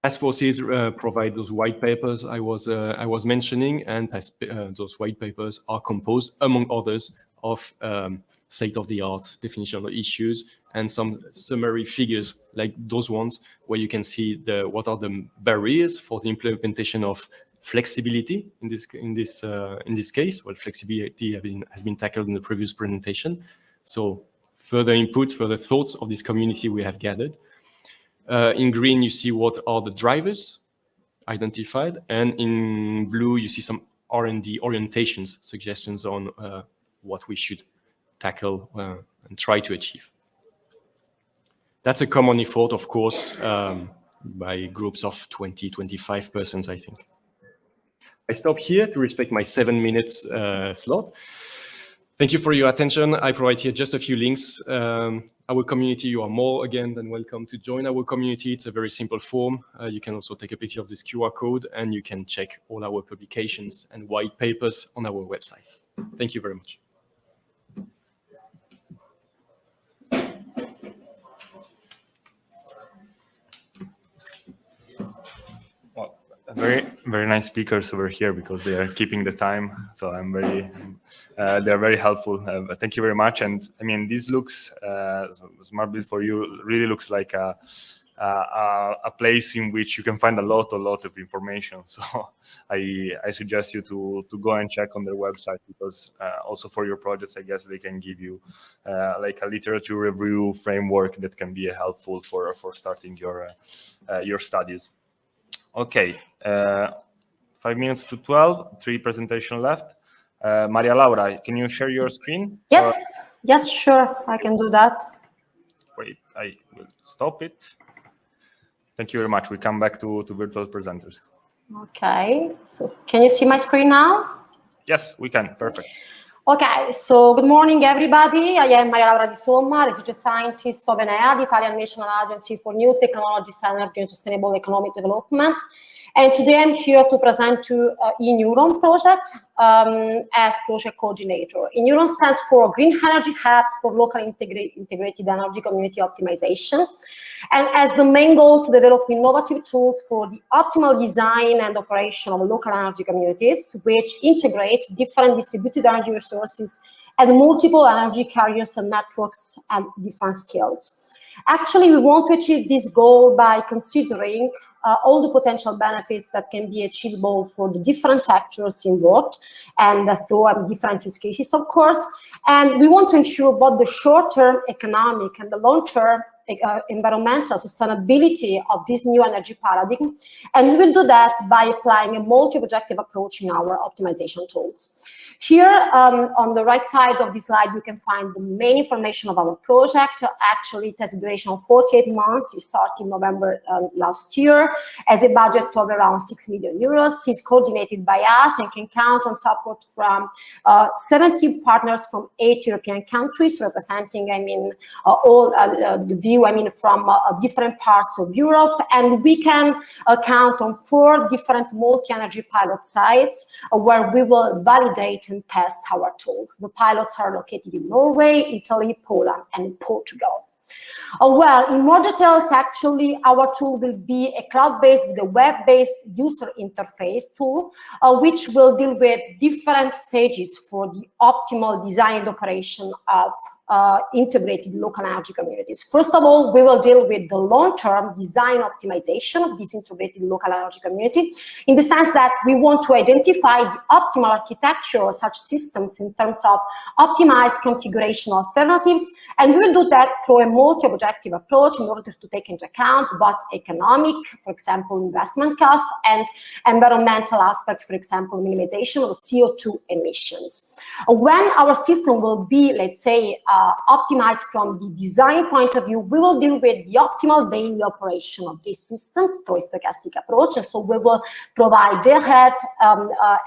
Task forces provide those white papers I was mentioning, and those white papers are composed, among others, of state-of-the-art definition of issues and some summary figures like those ones where you can see what are the barriers for the implementation of flexibility in this case. Well, flexibility has been tackled in the previous presentation. So further input, further thoughts of this community we have gathered. In green, you see what are the drivers identified, and in blue, you see some R&D orientations, suggestions on what we should tackle and try to achieve. That's a common effort, of course, by groups of 20, 25 persons, I think. I stop here to respect my 7 minutes slot. Thank you for your attention. I provide here just a few links. Our community, you are more again than welcome to join our community. It's a very simple form. You can also take a picture of this QR code and you can check all our publications and white papers on our website. Thank you very much. Well, very nice speakers over here because they are keeping the time. So I'm they're very helpful. Thank you very much. And I mean, this looks Smart Before You really looks like a place in which you can find a lot of information. So I suggest you to go and check on their website, because also for your projects, I guess they can give you like a literature review framework that can be helpful for starting your studies. Okay, 5 minutes to 12, 3 presentations left. Maria Laura, can you share your screen? Yes, sure, I can do that. Wait, I will stop it. Thank you very much. We come back to virtual presenters. Okay, so can you see my screen now? Yes, we can. Perfect. Okay, so good morning, everybody. I am Maria Laura Di Somma, research scientist of ENEA, the Italian National Agency for New Technologies, Energy and Sustainable Economic Development. And today I'm here to present to eNeuron project as project coordinator. eNeuron stands for Green Energy Hubs for Local Integrated Energy Community Optimization, and as the main goal to develop innovative tools for the optimal design and operation of local energy communities, which integrate different distributed energy resources and multiple energy carriers and networks at different scales. Actually, we want to achieve this goal by considering all the potential benefits that can be achievable for the different actors involved and through different use cases, of course. And we want to ensure both the short-term economic and the long-term environmental sustainability of this new energy paradigm. And we will do that by applying a multi-objective approach in our optimization tools. Here on the right side of this slide, you can find the main information of our project. Actually, it has a duration of 48 months. It started in November last year, has a budget of around 6 million euros. It's coordinated by us and can count on support from 17 partners from 8 European countries, representing, all the view, from different parts of Europe. And we can count on 4 different multi-energy pilot sites where we will validate and test our tools. The pilots are located in Norway, Italy, Poland, and Portugal. Well, in more details, actually, our tool will be a cloud-based, the web-based user interface tool, which will deal with different stages for the optimal design and operation of integrated local energy communities. First of all, we will deal with the long-term design optimization of this integrated local energy community, in the sense that we want to identify the optimal architecture of such systems in terms of optimized configuration alternatives, and we'll do that through a multi-objective approach in order to take into account both economic, for example, investment costs, and environmental aspects, for example, minimization of CO2 emissions. When our system will be, let's say, optimized from the design point of view, we will deal with the optimal daily operation of these systems through a stochastic approach. And so we will provide day-ahead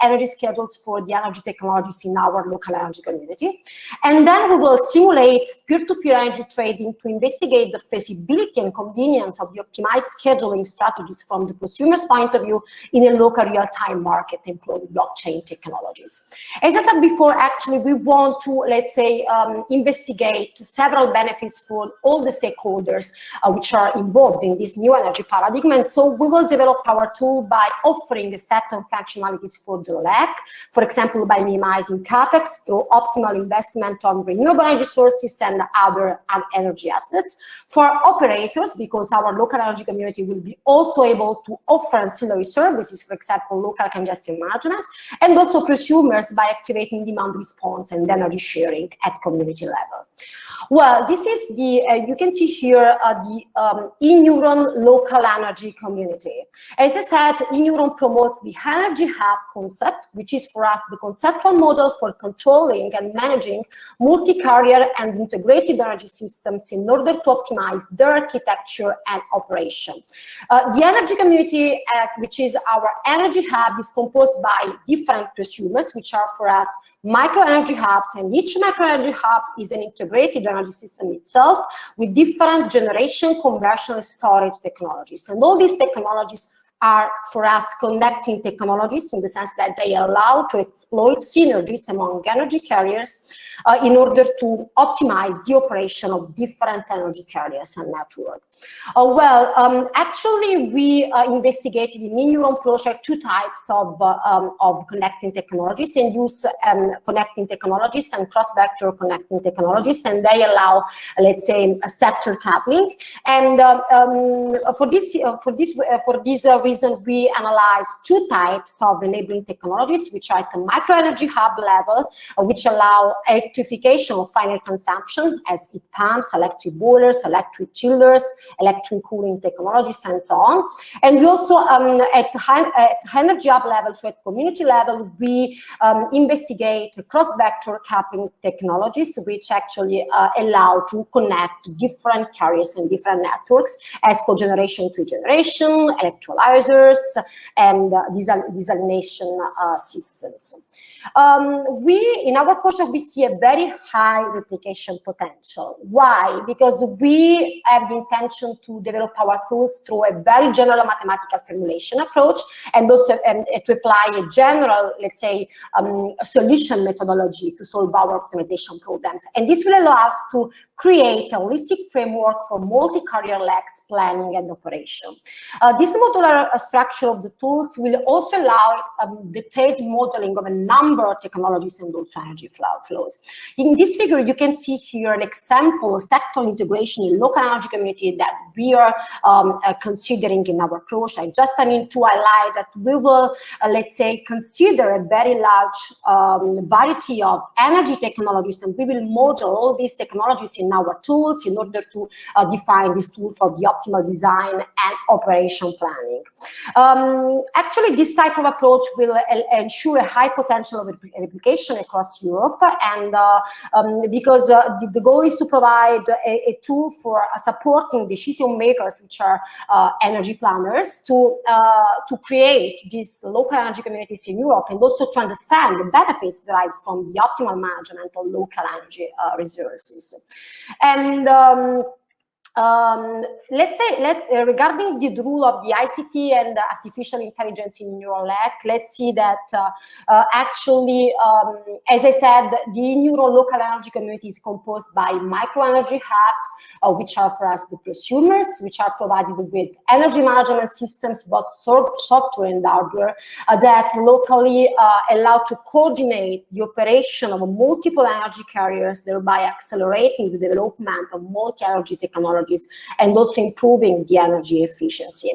energy schedules for the energy technologies in our local energy community. And then we will simulate peer-to-peer energy trading to investigate the feasibility and convenience of the optimized scheduling strategies from the consumer's point of view in a local real-time market employing blockchain technologies. As I said before, actually, we want to, let's say, investigate several benefits for all the stakeholders which are involved in this new energy paradigm. And so we will develop our tool by offering a set of functionalities for the LEC, for example, by minimizing CapEx through optimal investment on renewable energy sources and other energy assets. For operators, because our local energy community will be also able to offer ancillary services, for example, local congestion management, and also prosumers by activating demand response and energy sharing at community level. Well, this is the, you can see here the eNeuron local energy community. As I said, eNeuron promotes the energy hub concept, which is for us the conceptual model for controlling and managing multi-carrier and integrated energy systems in order to optimize their architecture and operation. The energy community, which is our energy hub, is composed by different prosumers, which are for us micro energy hubs, and each micro energy hub is an integrated energy system itself with different generation, conversion, and storage technologies. And all these technologies are for us connecting technologies in the sense that they allow to exploit synergies among energy carriers in order to optimize the operation of different energy carriers and networks. Actually, we investigated in eNeuron project 2 types of connecting technologies, and use connecting technologies and cross-vector connecting technologies, and they allow, let's say, a sector coupling. And for this reason, we analyzed 2 types of enabling technologies, which are at the micro energy hub level, which allow electrification of final consumption as heat pumps, electric boilers, electric chillers, electric cooling technologies, and so on. And we also, at energy hub level, so at community level, we investigate cross-vector coupling technologies, which actually allow to connect different carriers and different networks as cogeneration to generation, electrolyzers, and desalination systems. In our project, we see a very high replication potential. Why? Because we have the intention to develop our tools through a very general mathematical formulation approach, and also to apply a general, let's say, solution methodology to solve our optimization problems. And this will allow us to create a holistic framework for multi-carrier legs planning and operation. This modular structure of the tools will also allow detailed modeling of a number of technologies and also energy flows. In this figure, you can see here an example of sector integration in local energy community that we are considering in our approach. I just to highlight that we will, let's say, consider a very large variety of energy technologies, and we will model all these technologies in our tools in order to define this tool for the optimal design and operation planning. Actually, this type of approach will ensure a high potential of replication across Europe, and because the goal is to provide a tool for supporting decision makers, which are energy planners, to create these local energy communities in Europe, and also to understand the benefits derived from the optimal management of local energy resources. And regarding the role of the ICT and artificial intelligence in neural net, let's see that actually, as I said, the neural local energy community is composed by micro energy hubs, which are for us the prosumers, which are provided with energy management systems, both software and hardware, that locally allow to coordinate the operation of multiple energy carriers, thereby accelerating the development of multi-energy technologies and also improving the energy efficiency.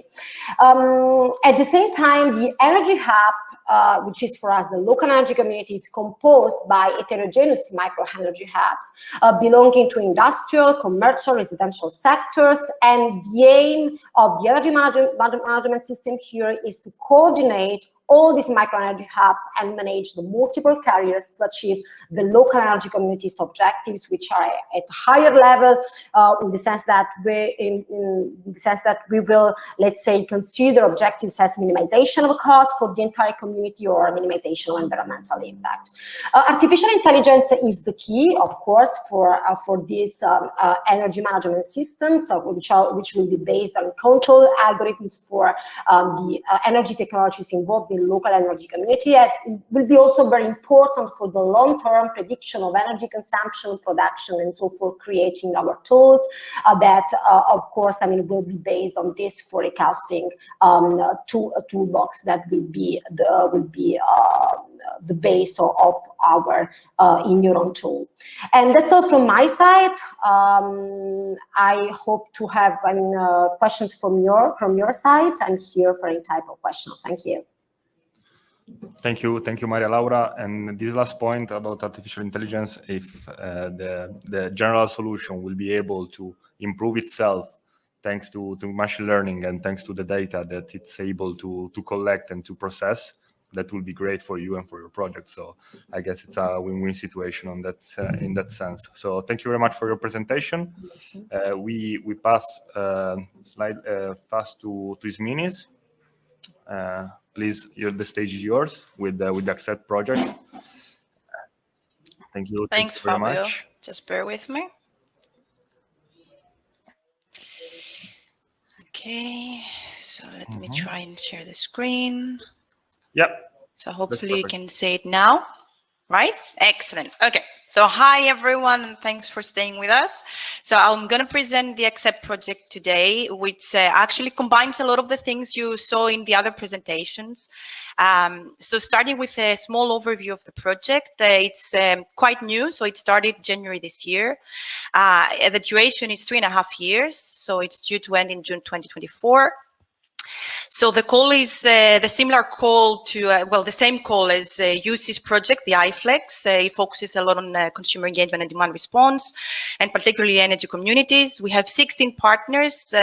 At the same time, the energy hub, which is for us the local energy community, is composed by heterogeneous micro energy hubs belonging to industrial, commercial, residential sectors, and the aim of the energy management system here is to coordinate all these micro energy hubs and manage the multiple carriers to achieve the local energy community's objectives, which are at a higher level, in the sense that we will, let's say, consider objectives as minimization of costs for the entire community or minimization of environmental impact. Artificial intelligence is the key, of course, for these energy management systems, which will be based on control algorithms for the energy technologies involved in local energy community. And it will be also very important for the long-term prediction of energy consumption, production, and so for creating our tools that, of course, will be based on this forecasting toolbox that will be the base of our in-neuron tool. And that's all from my side. I hope to have questions from your side. I'm here for any type of question. Thank you. Thank you, Maria Laura. And this last point about artificial intelligence, if the general solution will be able to improve itself thanks to machine learning and thanks to the data that it's able to collect and to process, that will be great for you and for your project. So I guess it's a win-win situation on that in that sense. So thank you very much for your presentation. We pass slide fast to Isminis. Please, the stage is yours with the Accept project. Thank you. Thanks, very Fabio. much. Just bear with me. Okay, so let me try and share the screen. Yep. So hopefully you can see it now, right? Excellent. Okay. So hi, everyone, and thanks for staying with us. So I'm going to present the Accept project today, which actually combines a lot of the things you saw in the other presentations. So starting with a small overview of the project, it's quite new. So it started January this year. The duration is 3.5 years. So it's due to end in June 2024. So the call is the similar call to, the same call as UC's project, the iFlex. It focuses a lot on consumer engagement and demand response, and particularly energy communities. We have 16 partners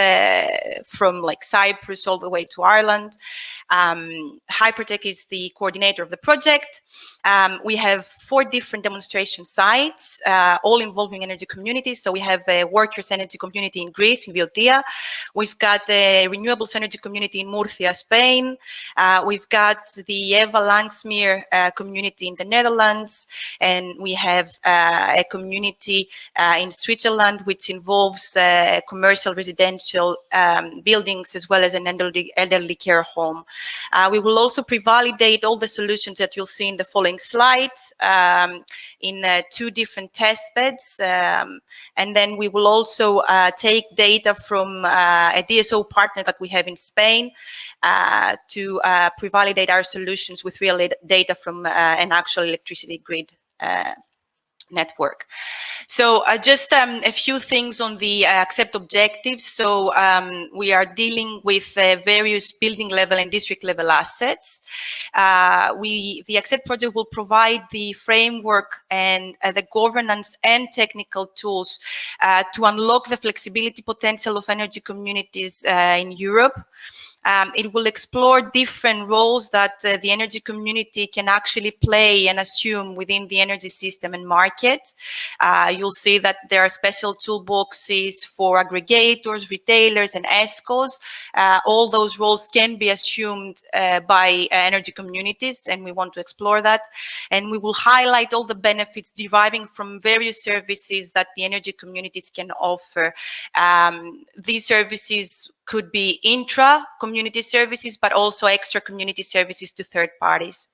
from like Cyprus all the way to Ireland. Hypertech is the coordinator of the project. We have 4 different demonstration sites, all involving energy communities. So we have a workers' energy community in Greece, in Viotia. We've got a renewables energy community community in Murcia, Spain. We've got the Eva Langsmeer community in the Netherlands, and we have a community in Switzerland, which involves commercial residential buildings as well as an elderly care home. We will also pre-validate all the solutions that you'll see in the following slides in 2 different test beds, and then we will also take data from a DSO partner that we have in Spain to pre-validate our solutions with real data from an actual electricity grid network. So just a few things on the accept objectives. So we are dealing with various building level and district level assets. The accept project will provide the framework and the governance and technical tools to unlock the flexibility potential of energy communities in Europe. It will explore different roles that the energy community can actually play and assume within the energy system and market. You'll see that there are special toolboxes for aggregators, retailers, and ESCOs. All those roles can be assumed by energy communities, and we want to explore that. And we will highlight all the benefits deriving from various services that the energy communities can offer. These services could be intra-community services, but also extra community services to third parties.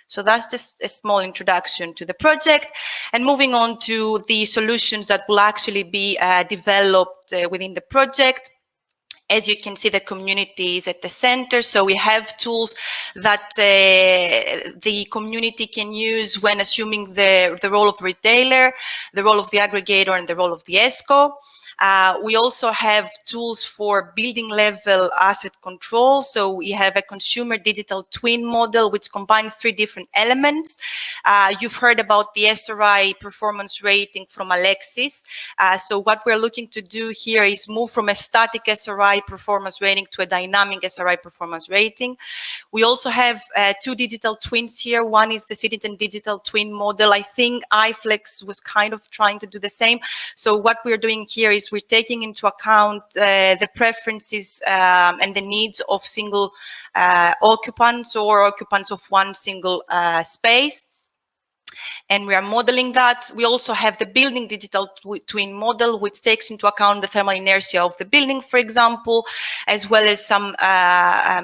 So that's just a small introduction to the project. And moving on to the solutions that will actually be developed within the project. As you can see, the community is at the center. So we have tools that the community can use when assuming the role of retailer, the role of the aggregator, and the role of the ESCO. We also have tools for building level asset control. So we have a consumer digital twin model, which combines 3 different elements. You've heard about the SRI performance rating from Alexis. So what we're looking to do here is move from a static SRI performance rating to a dynamic SRI performance rating. We also have 2 digital twins here. One is the citizen digital twin model. I think iFlex was kind of trying to do the same. So what we're doing here is we're taking into account the preferences and the needs of single occupants or occupants of one single space. And we are modeling that. We also have the building digital twin model, which takes into account the thermal inertia of the building, for example, as well as some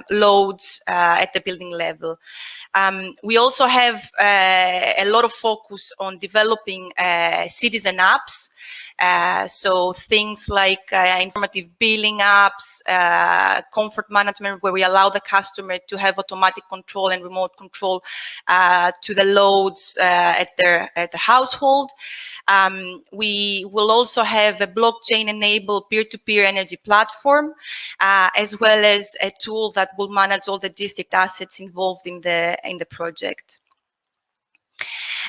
loads at the building level. We also have a lot of focus on developing citizen apps. So things like informative billing apps, comfort management, where we allow the customer to have automatic control and remote control to the loads at the household. We will also have a blockchain-enabled peer-to-peer energy platform, as well as a tool that will manage all the district assets involved in the project.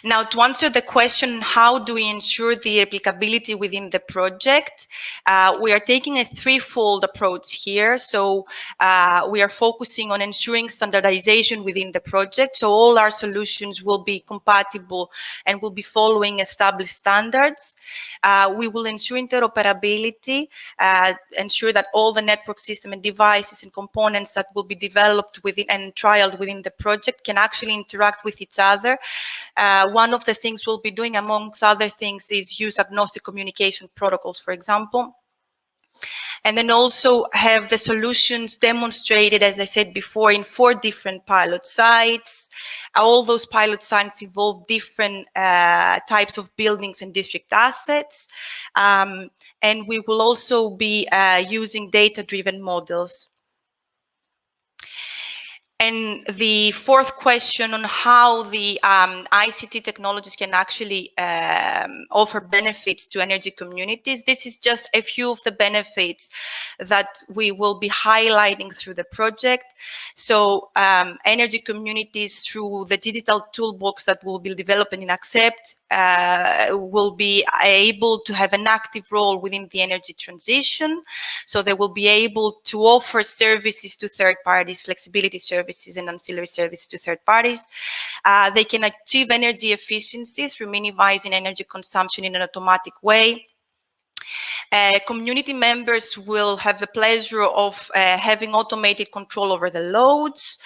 Now, to answer the question, how do we ensure the replicability within the project? We are taking a 3-fold approach here. So we are focusing on ensuring standardization within the project. So all our solutions will be compatible and will be following established standards. We will ensure interoperability, ensure that all the network system and devices and components that will be developed within and trialed within the project can actually interact with each other. One of the things we'll be doing, amongst other things, is use agnostic communication protocols, for example. And then also have the solutions demonstrated, as I said before, in 4 different pilot sites. All those pilot sites involve different types of buildings and district assets. And we will also be using data-driven models. And the 4th question on how the ICT technologies can actually offer benefits to energy communities. This is just a few of the benefits that we will be highlighting through the project. So energy communities, through the digital toolbox that we'll be developing in Accept, will be able to have an active role within the energy transition. So they will be able to offer services to third parties, flexibility services and ancillary services to third parties. They can achieve energy efficiency through minimizing energy consumption in an automatic way. Community members will have the pleasure of having automated control over the loads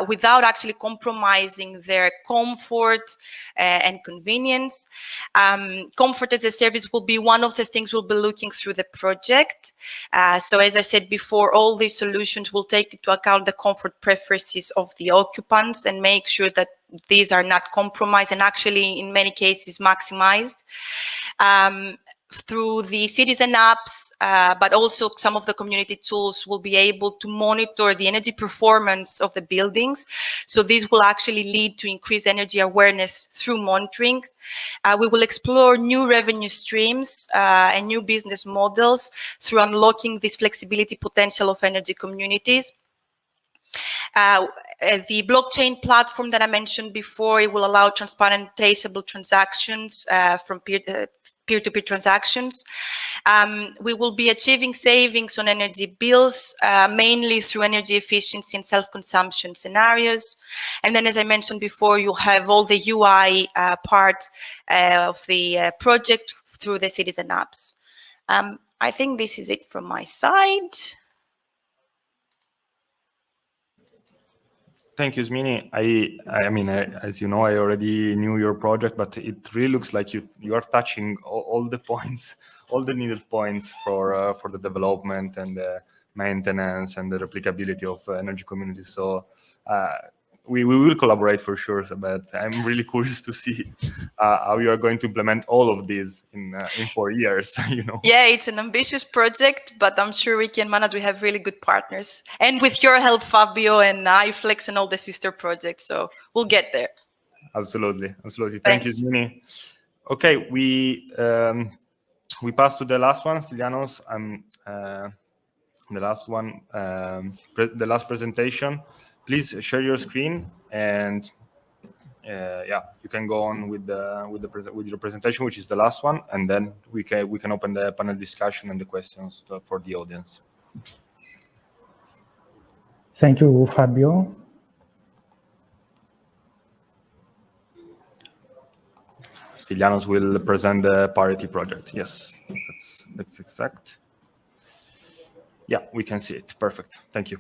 without actually compromising their comfort and convenience. Comfort as a service will be one of the things we'll be looking through the project. So as I said before, all these solutions will take into account the comfort preferences of the occupants and make sure that these are not compromised and actually in many cases maximized. Through the citizen apps, but also some of the community tools will be able to monitor the energy performance of the buildings. So this will actually lead to increased energy awareness through monitoring. We will explore new revenue streams and new business models through unlocking this flexibility potential of energy communities. The blockchain platform that I mentioned before, it will allow transparent, traceable transactions from peer-to-peer transactions. We will be achieving savings on energy bills, mainly through energy efficiency and self-consumption scenarios. And then, as I mentioned before, you'll have all the UI part of the project through the citizen apps. I think this is it from my side. Thank you, Smini. I mean, as you know, I already knew your project, but it really looks like you are touching all the points, all the needed points for the development and the maintenance and the replicability of energy communities. So we will collaborate for sure. But I'm really curious to see how you are going to implement all of these in 4 years. You know. Yeah, it's an ambitious project, but I'm sure we can manage. We have really good partners, and with your help, Fabio and iFlex and all the sister projects, so we'll get there. Absolutely, absolutely. Thank you, Smini. Okay, we pass to the last one, Stylianos. The last one, the last presentation. Please share your screen, and yeah, you can go on with your presentation, which is the last one, and then we can open the panel discussion and the questions for the audience. Thank you, Fabio. Stylianos will present the parity project. Yes, that's exact. Yeah, we can see it. Perfect. Thank you.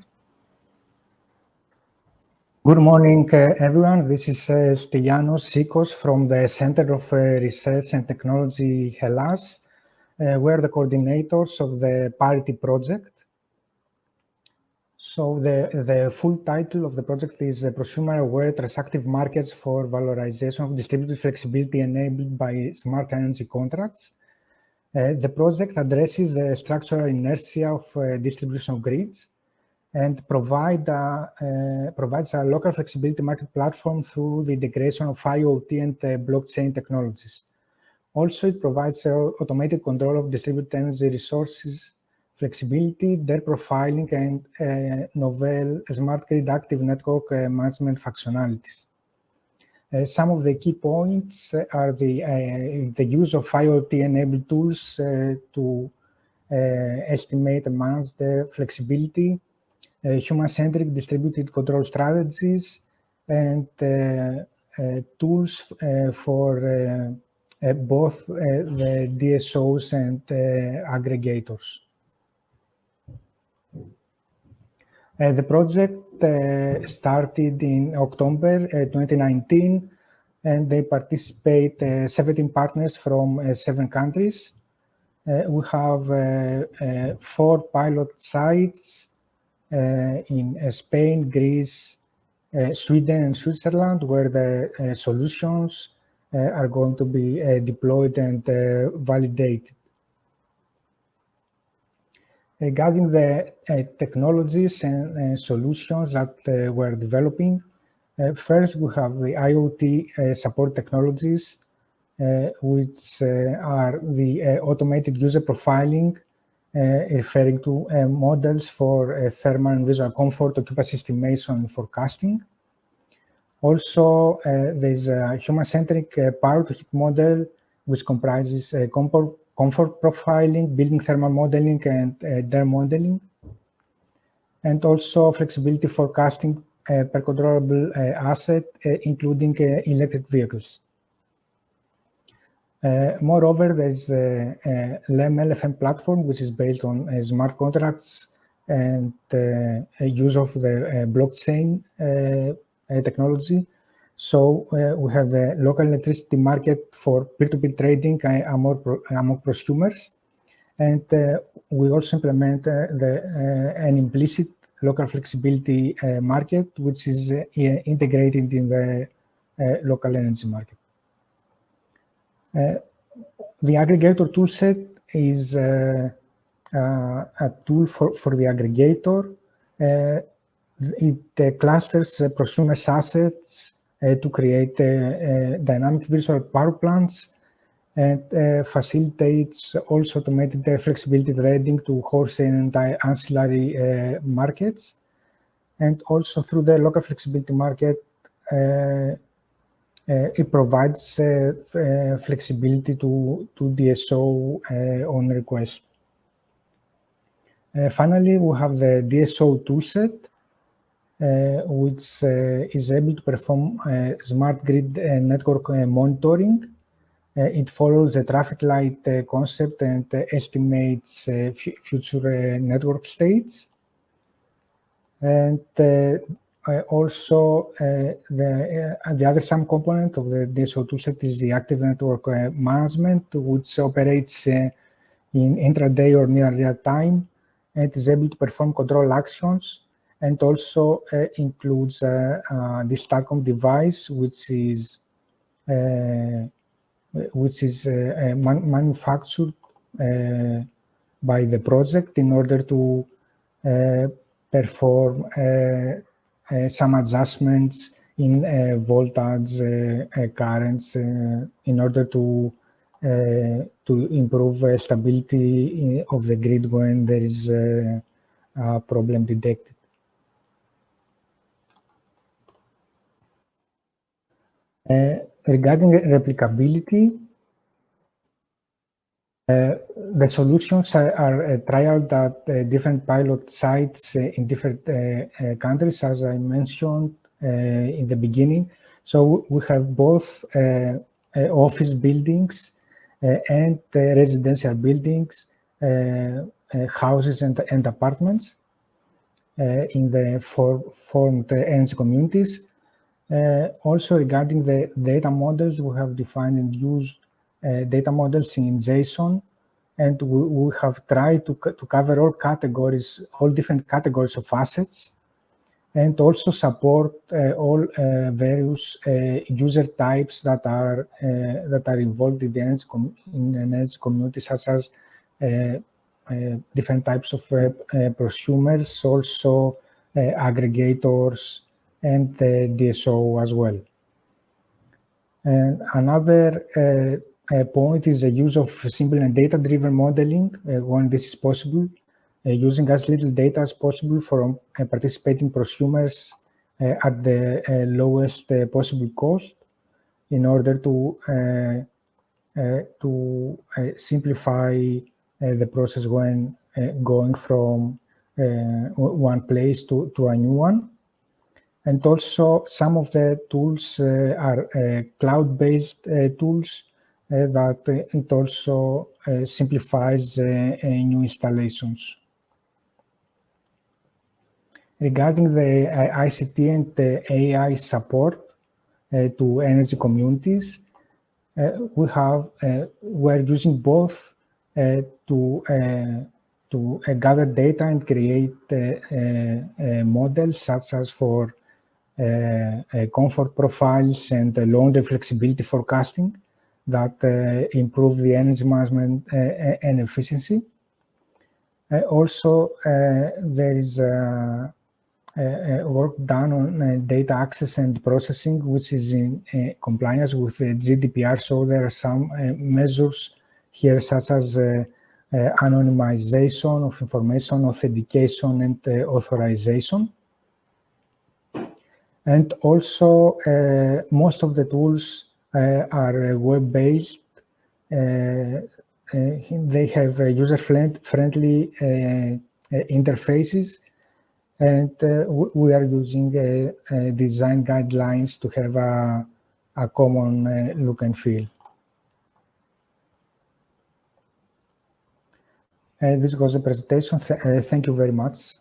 Good morning, everyone. This is Stylianos Sikos from the Center of Research and Technology Hellas. We're the coordinators of the Parity project. So the full title of the project is Prosumer-Aware Transactive Markets for Valorization of Distributed Flexibility Enabled by Smart Energy Contracts. The project addresses the structural inertia of distribution grids and provides a local flexibility market platform through the integration of IoT and blockchain technologies. Also, it provides automated control of distributed energy resources, flexibility, their profiling, and novel smart grid active network management functionalities. Some of the key points are the use of IoT-enabled tools to estimate and manage the flexibility, human-centric distributed control strategies, and tools for both the DSOs and aggregators. The project started in October 2019, and they participate 17 partners from 7 countries. We have 4 pilot sites in Spain, Greece, Sweden, and Switzerland, where the solutions are going to be deployed and validated. Regarding the technologies and solutions that we're developing, first we have the Iot Support Technologies, which are the automated user profiling, referring to models for thermal and visual comfort, occupancy estimation, and forecasting. Also, there's a human-centric power-to-heat model, which comprises comfort profiling, building thermal modeling, and air modeling, and also flexibility forecasting per controllable asset, including electric vehicles. Moreover, there's a LEM-LFM platform, which is based on smart contracts and a use of the blockchain technology. So we have the local electricity market for peer-to-peer trading among prosumers. And we also implement an implicit local flexibility market, which is integrated in the local energy market. The aggregator toolset is a tool for the aggregator. It clusters prosumers' assets to create dynamic virtual power plants, and facilitates also automated flexibility trading to wholesale and ancillary markets. And also through the local flexibility market, it provides flexibility to DSO on request. Finally, we have the Dso Toolset, which is able to perform smart grid network monitoring. It follows the traffic light concept and estimates future network states. And also, the other subcomponent of the Dso Toolset is the active network management, which operates in intraday or near real time, and is able to perform control actions, and also includes this StarCom device, which is manufactured by the project in order to perform some adjustments in voltage currents in order to improve stability of the grid when there is a problem detected. Regarding replicability, the solutions are trialed at different pilot sites in different countries, as I mentioned in the beginning. So we have both office buildings and residential buildings, houses and apartments in the formed energy communities. Also regarding the data models, we have defined and used data models in JSON, and we have tried to cover all categories, all different categories of assets, and also support all various user types that are involved in the energy community, such as different types of prosumers, also aggregators, and DSO as well. And another point is the use of simple and data-driven modeling when this is possible, using as little data as possible from participating prosumers at the lowest possible cost in order to simplify the process when going from one place to a new one. And also some of the tools are cloud-based tools that it also simplifies new installations. Regarding the ICT and the AI support to energy communities, we're using both to gather data and create models such as for comfort profiles and laundry flexibility forecasting that improve the energy management and efficiency. Also, there is work done on data access and processing, which is in compliance with GDPR. So there are some measures here, such as anonymization of information, authentication, and authorization. And also, most of the tools are web-based. They have user-friendly interfaces, and we are using design guidelines to have a common look and feel. This was a presentation. Thank you very much.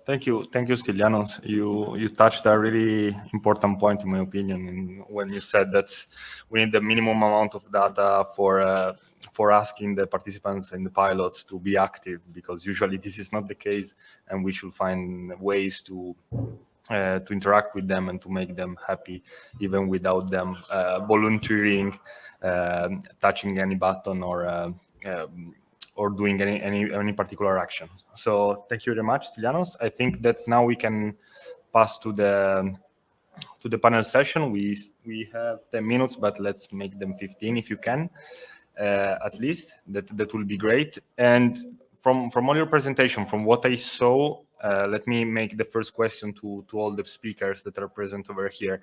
Thank you, Stylianos. You touched a really important point, in my opinion, when you said that we need the minimum amount of data for asking the participants and the pilots to be active, because usually this is not the case, and we should find ways to interact with them and to make them happy, even without them volunteering, touching any button or doing any particular action. So thank you very much, Stylianos. I think that now we can pass to the panel session. We have 10 minutes, but let's make them 15 if you can, at least. That will be great. And from all your presentation, from what I saw, let me make the first question to all the speakers that are present over here,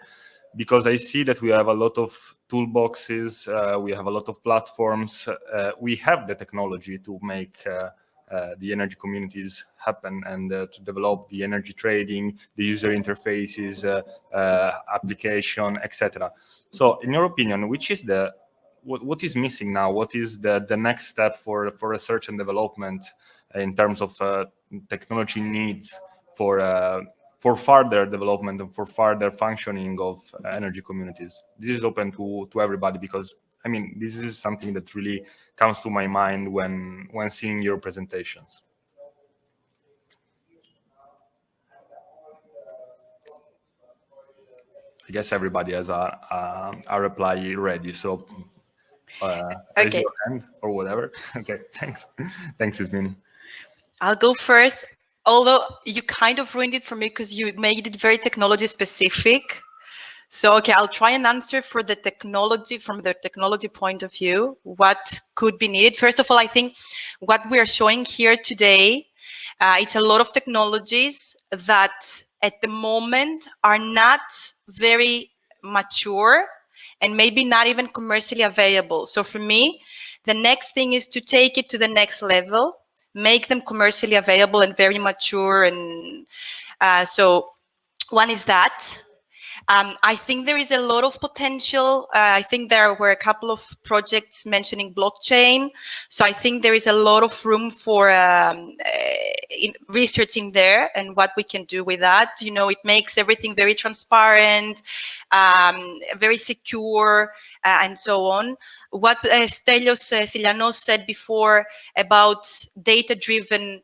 because I see that we have a lot of toolboxes, we have a lot of platforms, we have the technology to make the energy communities happen and to develop the energy trading, the user interfaces, application, etc. So in your opinion, which is what is missing now? What is the next step for research and development in terms of technology needs for further development and for further functioning of energy communities? This is open to everybody, because I mean, this is something that really comes to my mind when seeing your presentations. I guess everybody has a reply ready, so raise your hand or whatever. Okay, thanks. Thanks, Ismin. I'll go first, although you kind of ruined it for me because you made it very technology specific. So, okay, I'll try and answer for the technology, from the technology point of view, what could be needed. First of all, I think what we are showing here today, it's a lot of technologies that at the moment are not very mature and maybe not even commercially available. So for me, the next thing is to take it to the next level, make them commercially available and very mature. And so one is that. I think there is a lot of potential. I think there were a couple of projects mentioning blockchain. So I think there is a lot of room for researching there and what we can do with that. You know, it makes everything very transparent, very secure, and so on. What Stylianos said before about data-driven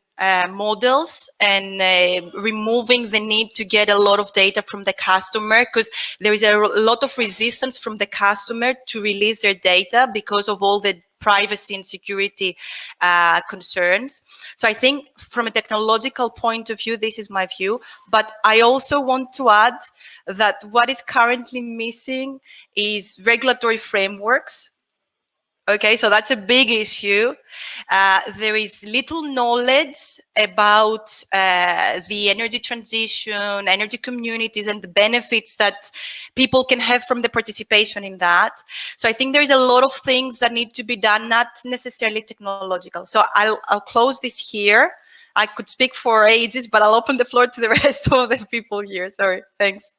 models and removing the need to get a lot of data from the customer, because there is a lot of resistance from the customer to release their data because of all the privacy and security concerns. So I think from a technological point of view, this is my view. But I also want to add that what is currently missing is regulatory frameworks. Okay, so that's a big issue. There is little knowledge about the energy transition, energy communities, and the benefits that people can have from the participation in that. So I think there is a lot of things that need to be done, not necessarily technological. So I'll close this here. I could speak for ages, but I'll open the floor to the rest of the people here. Sorry, thanks.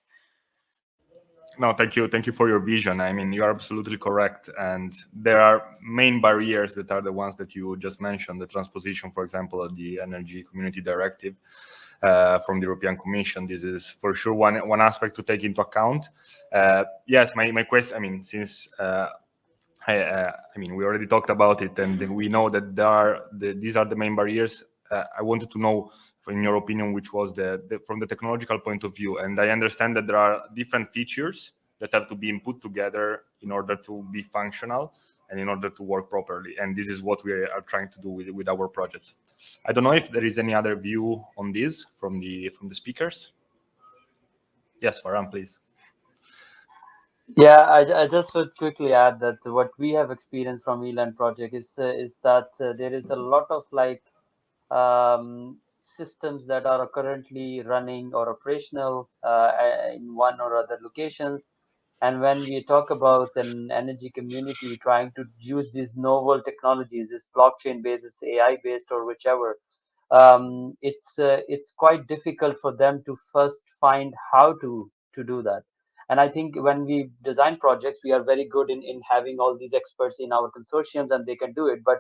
No, thank you. Thank you for your vision. I mean, you are absolutely correct. And there are main barriers that are the ones that you just mentioned, the transposition, for example, of the Energy Community Directive from the European Commission. This is for sure one aspect to take into account. Yes, my question, I mean, since I mean, we already talked about it and we know that these are the main barriers. I wanted to know, in your opinion, which was from the technological point of view. And I understand that there are different features that have to be input together in order to be functional and in order to work properly. And this is what we are trying to do with our projects. I don't know if there is any other view on this from the speakers. Yes, Farhan, please. Yeah, I just would quickly add that what we have experienced from ELAN project is that there is a lot of systems that are currently running or operational in one or other locations. And when we talk about an energy community trying to use these novel technologies, it's blockchain based, it's AI based, or whichever, it's quite difficult for them to first find how to do that. And I think when we design projects, we are very good in having all these experts in our consortiums and they can do it. But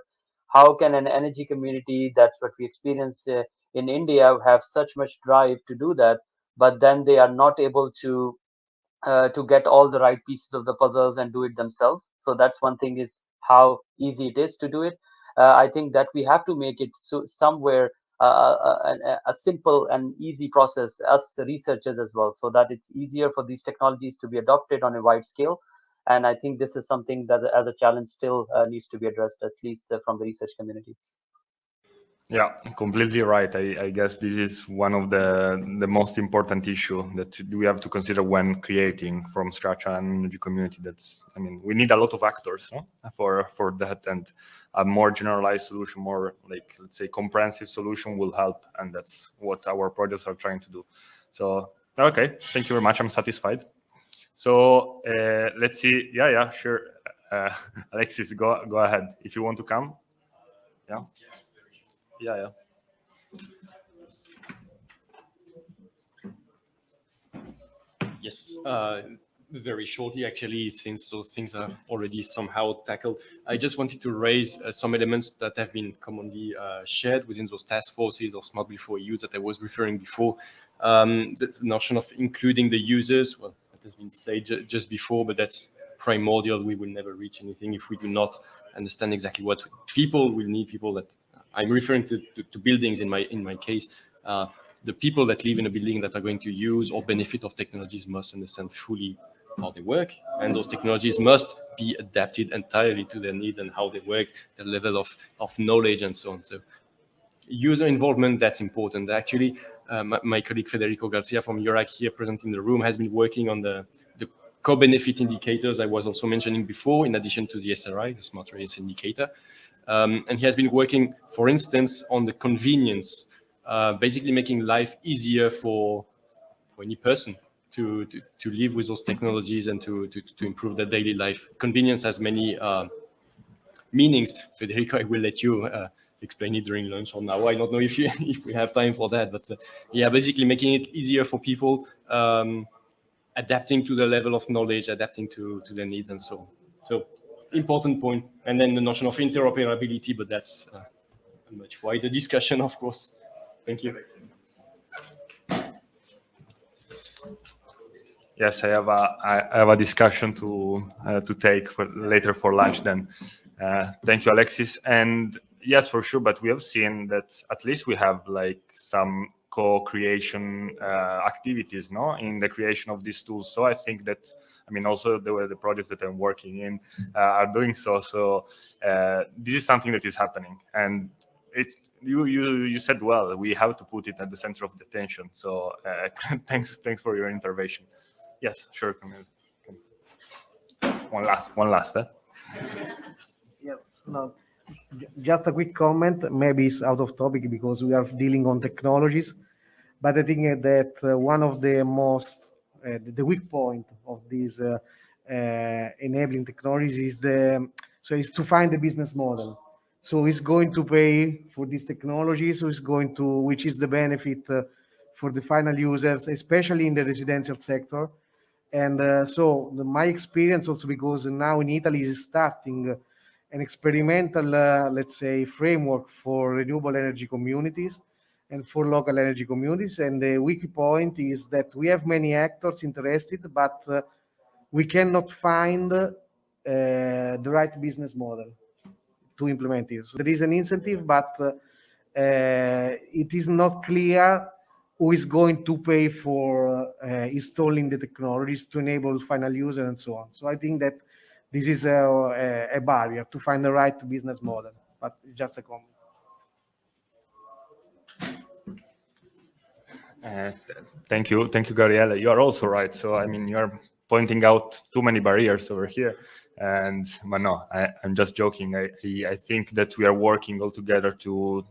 how can an energy community, that's what we experience in India, have such much drive to do that, but then they are not able to get all the right pieces of the puzzles and do it themselves. So that's one thing, is how easy it is to do it. I think that we have to make it so somewhere a simple and easy process, us researchers as well, so that it's easier for these technologies to be adopted on a wide scale. And I think this is something that as a challenge still needs to be addressed, at least from the research community. Yeah, completely right. I guess this is one of the most important issue that we have to consider when creating from scratch an energy community. That's, I mean, we need a lot of actors, no? for that, and a more generalized solution, more like, let's say, comprehensive solution will help, and that's what our projects are trying to do. So okay, thank you very much. I'm satisfied. So let's see. Yeah, sure. Alexis, go ahead if you want to come. Yeah. Yeah. Yes, very shortly, actually, since those things are already somehow tackled. I just wanted to raise some elements that have been commonly shared within those task forces of Smart Build for EU that I was referring before. The notion of including the users, well, that has been said just before, but that's primordial. We will never reach anything if we do not understand exactly what people will need. People that I'm referring to buildings in my case. The people that live in a building that are going to use or benefit of technologies must understand fully how they work, and those technologies must be adapted entirely to their needs and how they work, their level of knowledge and so on. So user involvement, that's important. Actually, my colleague Federico Garcia from URAC here present in the room has been working on the co-benefit indicators I was also mentioning before, in addition to the SRI, the Smart Radius Indicator. And he has been working, for instance, on the convenience, basically making life easier for any person to live with those technologies and to improve their daily life. Convenience has many meanings. Federico, I will let you explain it during lunch or now. I don't know if we have time for that, but yeah, basically making it easier for people, adapting to the level of knowledge, adapting to their needs and so on. So important point. And then the notion of interoperability, but that's a much wider discussion, of course. Thank you. Yes, I have a discussion to take later for lunch then. Thank you, Alexis. And yes, for sure, but we have seen that at least we have like some co-creation activities, no, in the creation of these tools. So I think that, I mean, also the projects that I'm working in are doing so. So this is something that is happening, and you said well, we have to put it at the center of the attention. So thanks for your intervention. Yes, sure. One last. Yeah, no, just a quick comment. Maybe it's out of topic because we are dealing on technologies, but I think that one of the most the weak point of these enabling technologies is is to find the business model. So it's going to pay for these technologies, so it's going to, which is the benefit for the final users, especially in the residential sector. And my experience also, because now in Italy is starting an experimental, let's say, framework for renewable energy communities and for local energy communities. And the weak point is that we have many actors interested, but we cannot find the right business model to implement it. So there is an incentive, but it is not clear who is going to pay for installing the technologies to enable final user and so on. So I think that this is a barrier to find the right business model, but just a comment. Thank you, Gabriele. You are also right. So I mean, you're pointing out too many barriers over here, but no, I'm just joking. I think that we are working all together to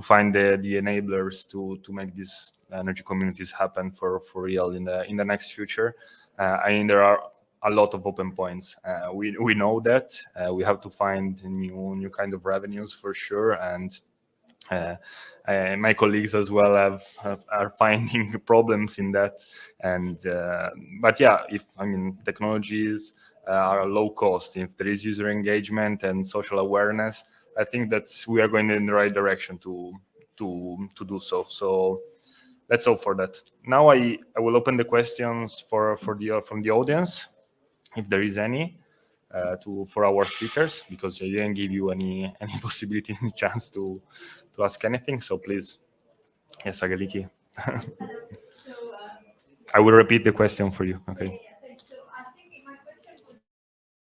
find the enablers to make these energy communities happen for real in the next future. I mean, there are a lot of open points. We know that we have to find new kind of revenues for sure, and my colleagues as well are finding problems in that. And but yeah, if I mean technologies are low cost, if there is user engagement and social awareness, I think that we are going in the right direction to do so. So let's hope for that. Now I will open the questions from the audience, if there is any, for our speakers, because I didn't give you any possibility, any chance to ask anything. So please, yes, Ageliki. I will repeat the question for you. Okay. So I think my question was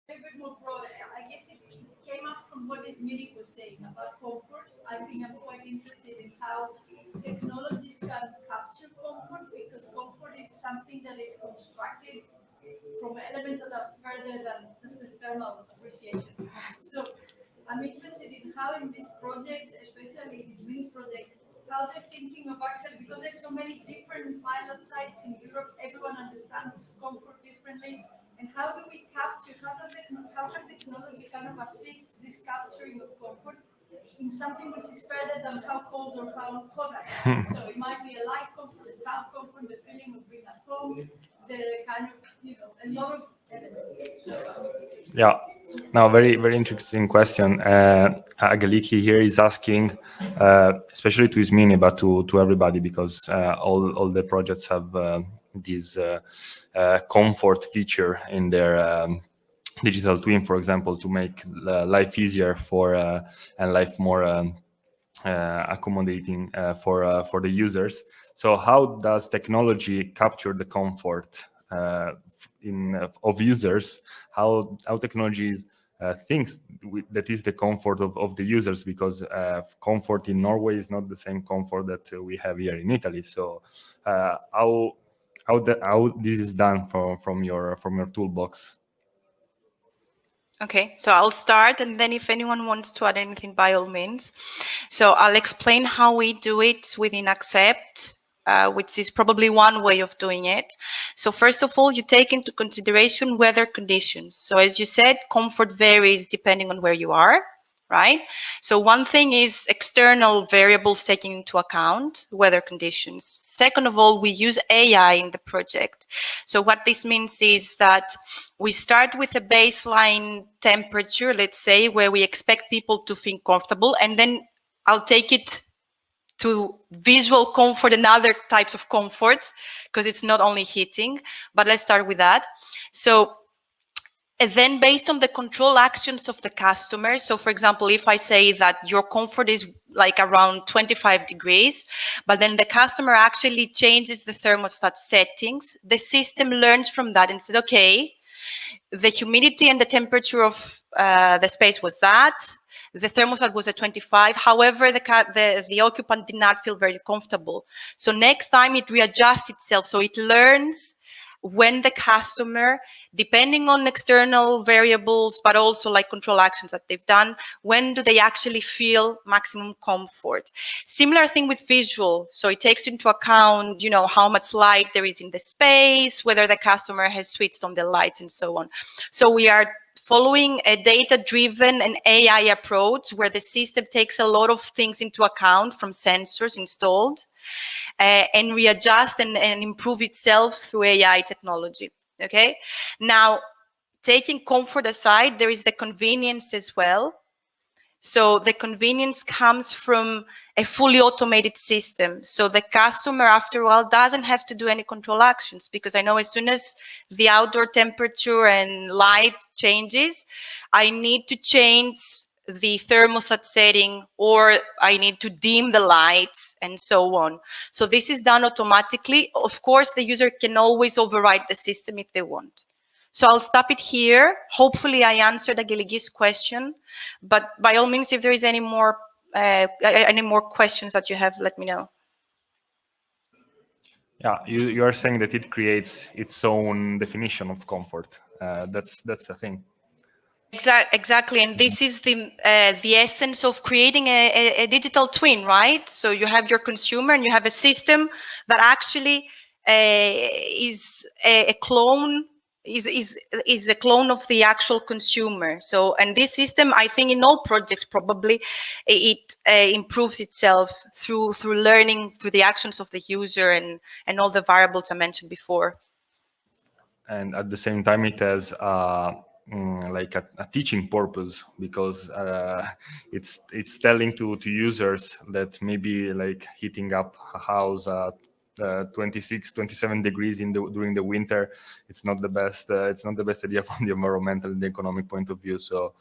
a bit more broad. I guess it came up from what this meeting was saying about comfort. I think I'm quite interested in how technologies can capture comfort, because comfort is something that is constructed from elements that are further than just the thermal appreciation. So I'm interested in how in these projects, especially the Wings project, how they're thinking of actually, because there's so many different pilot sites in Europe, everyone understands comfort differently. And how do we capture, how can technology kind of assist this capturing of comfort in something which is further than how cold or how hot I am? So it might be a light comfort, a sound comfort, the feeling of being at home, the kind of, a lot of elements. So, yeah. Now, very interesting question. Ageliki here is asking, especially to Ismini, but to everybody, because all the projects have this comfort feature in their digital twin, for example, to make life easier and life more accommodating for the users. So how does technology capture the comfort of users? How technology thinks that is the comfort of the users, because comfort in Norway is not the same comfort that we have here in Italy. So how this is done from your toolbox? Okay, so I'll start, and then if anyone wants to add anything, by all means. So I'll explain how we do it within Accept, which is probably one way of doing it. So first of all, you take into consideration weather conditions. So as you said, comfort varies depending on where you are, right? So one thing is external variables taking into account, weather conditions. Second of all, we use AI in the project. So what this means is that we start with a baseline temperature, let's say, where we expect people to feel comfortable, and then I'll take it to visual comfort and other types of comfort, because it's not only heating, but let's start with that. So and then based on the control actions of the customer, so for example, if I say that your comfort is like around 25 degrees, but then the customer actually changes the thermostat settings, the system learns from that and says, okay, the humidity and the temperature of the space was that, the thermostat was at 25, however, the occupant did not feel very comfortable. So next time it readjusts itself, so it learns when the customer, depending on external variables, but also like control actions that they've done, when do they actually feel maximum comfort? Similar thing with visual. So it takes into account, how much light there is in the space, whether the customer has switched on the light and so on. So we are following a data-driven and AI approach where the system takes a lot of things into account from sensors installed, and readjust and improve itself through AI technology. Okay. Now, taking comfort aside, there is the convenience as well. So the convenience comes from a fully automated system. So the customer, after a while, doesn't have to do any control actions, because I know as soon as the outdoor temperature and light changes, I need to change the thermostat setting, or I need to dim the lights and so on. So this is done automatically. Of course, the user can always override the system if they want. So I'll stop it here. Hopefully I answered Agiligi's question, but by all means, if there is any more questions that you have, let me know. Yeah, you are saying that it creates its own definition of comfort. That's the thing. Exactly, and this is the essence of creating a digital twin, right? So you have your consumer and you have a system that actually is a clone. Is a clone of the actual consumer. So, and this system, I think in all projects, probably it improves itself through learning, through the actions of the user and all the variables I mentioned before. and at the same time it has like a teaching purpose, because it's telling to users that maybe like heating up a house at 26, 27 degrees during the winter, it's not the best idea from the environmental and the economic point of view. So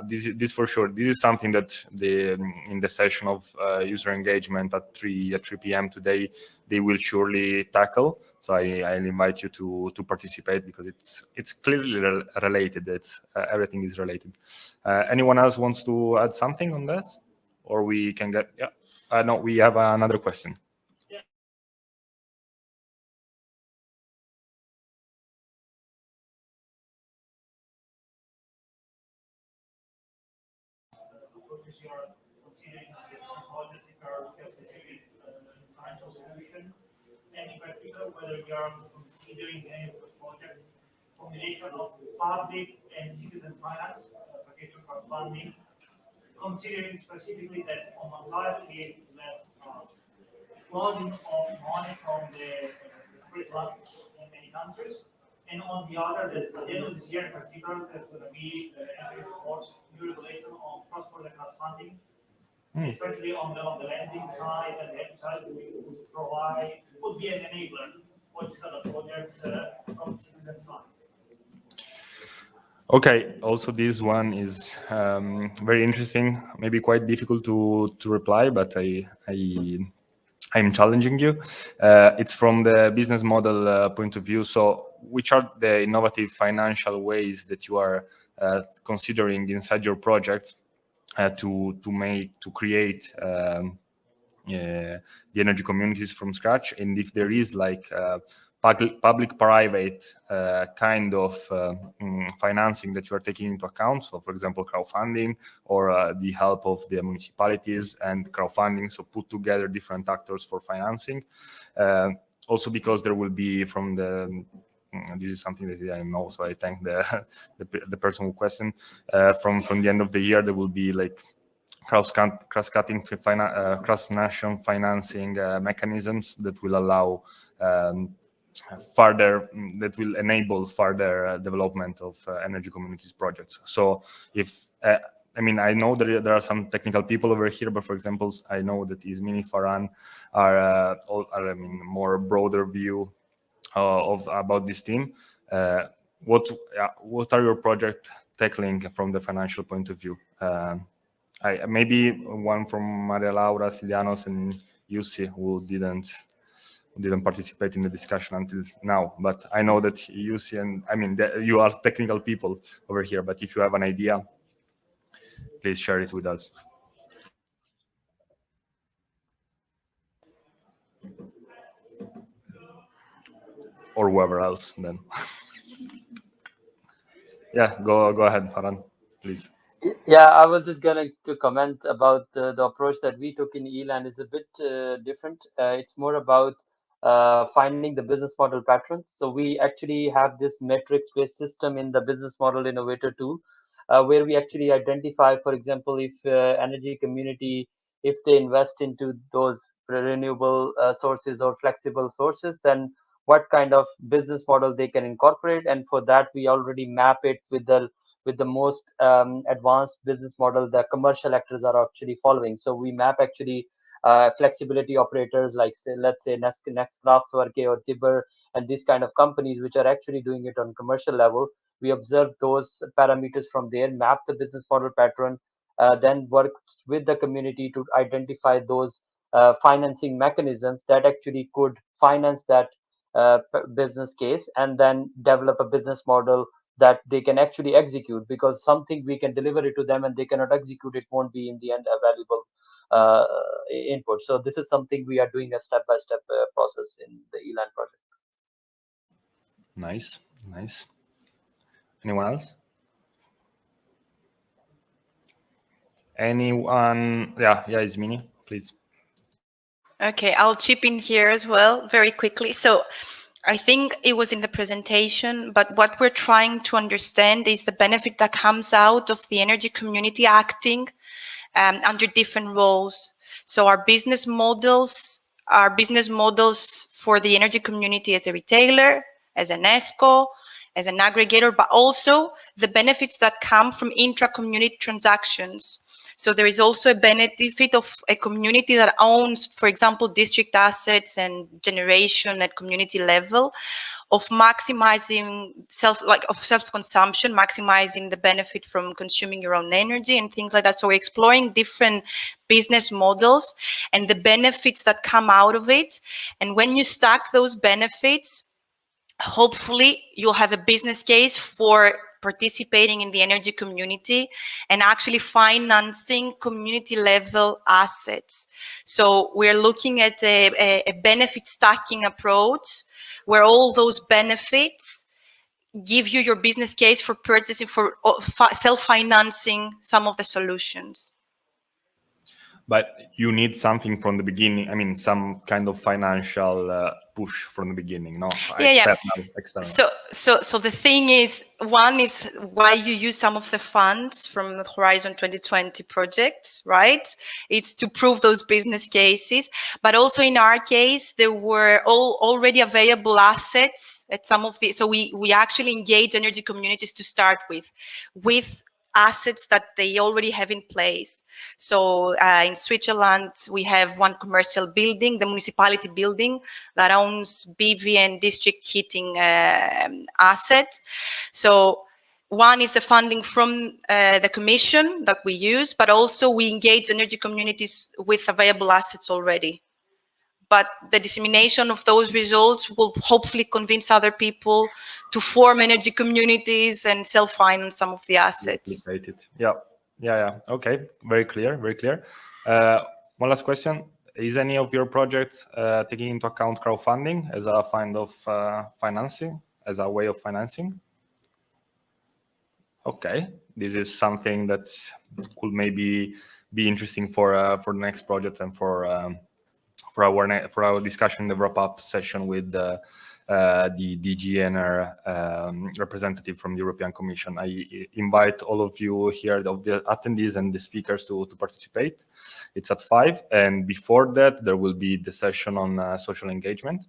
this for sure, this is something that in the session of user engagement at 3 p.m. today, they will surely tackle. So I'll invite you to participate, because it's clearly related. It's everything is related. Anyone else wants to add something on that, or we can get? Yeah, no, we have another question. Because you are considering different projects that are specific financial solution, and in particular whether you are considering any of those projects combination of public and citizen finance, particular crowdfunding, considering specifically that on one side we have flooding of money from the free market in many countries, and on the other, that at the end of this year in particular, there's going to be entering force new regulation on cross-border crowdfunding, especially on the lending side and the hedge side, would be an enabler for this kind of project from the citizen side. Okay, also this one is very interesting, maybe quite difficult to reply, but I'm challenging you. It's from the business model point of view. So which are the innovative financial ways that you are considering inside your project to create the energy communities from scratch? And if there is like public-private kind of financing that you are taking into account, so for example crowdfunding, or the help of the municipalities and crowdfunding, so put together different actors for financing. Also because there will be from the this is something that I know, so I thank the person who questioned. From the end of the year, there will be like cross-cutting cross-national financing mechanisms that will allow that will enable further development of energy communities projects. So if I mean, I know that there are some technical people over here, but for example, I know that Ismini, Farhan are I mean, more broader view about this team. What are your project tackling from the financial point of view? Maybe one from Maria Laura, Silianos, and Jussi, who didn't participate in the discussion until now. But I know that Jussi and I mean you are technical people over here. But if you have an idea, please share it with us. Or whoever else then. Yeah, go ahead, Farhan, please. Yeah, I was just going to comment about the approach that we took in ELAN is a bit different. It's more about finding the business model patterns. So we actually have this metrics-based system in the business model Innovator tool, where we actually identify, for example, if energy community, if they invest into those renewable sources or flexible sources, then what kind of business model they can incorporate. And for that, we already map it with the most advanced business model that commercial actors are actually following. So we map actually flexibility operators like, say, let's say Next Kraftwerke or Tibber and these kind of companies which are actually doing it on commercial level. We observe those parameters from there, map the business model pattern, then work with the community to identify those financing mechanisms that actually could finance that business case, and then develop a business model that they can actually execute, because something we can deliver it to them and they cannot execute it won't be in the end a valuable input. So this is something we are doing a step-by-step process in the ELAN project. Nice. Anyone else? Anyone? Yeah, Ismini, please. Okay, I'll chip in here as well very quickly. So I think it was in the presentation, but what we're trying to understand is the benefit that comes out of the energy community acting under different roles. So our business models for the energy community as a retailer, as an ESCO, as an aggregator, but also the benefits that come from intra-community transactions. So there is also a benefit of a community that owns, for example, district assets and generation at community level, of maximizing self-consumption, maximizing the benefit from consuming your own energy and things like that. So we're exploring different business models and the benefits that come out of it. And when you stack those benefits, hopefully you'll have a business case for participating in the energy community and actually financing community level assets. So we're looking at a benefit stacking approach where all those benefits give you your business case for purchasing, for self-financing some of the solutions. But you need something from the beginning. I mean, some kind of financial push from the beginning, no? External. So the thing is, one is why you use some of the funds from the Horizon 2020 projects, right? It's to prove those business cases. But also in our case, there were already available assets at some of the, so we actually engage energy communities to start with assets that they already have in place. So in Switzerland, we have one commercial building, the municipality building, that owns BV and district heating asset. So one is the funding from the commission that we use, but also we engage energy communities with available assets already. But the dissemination of those results will hopefully convince other people to form energy communities and self-finance some of the assets. Yeah. Okay, very clear, very clear. One last question. Is any of your projects taking into account crowdfunding as a kind of financing, as a way of financing? Okay, this is something that could maybe be interesting for the next project and for our discussion, the wrap-up session with the DG representative from the European Commission. I invite all of you here, of the attendees and the speakers, to participate. It's at 5, and before that there will be the session on social engagement,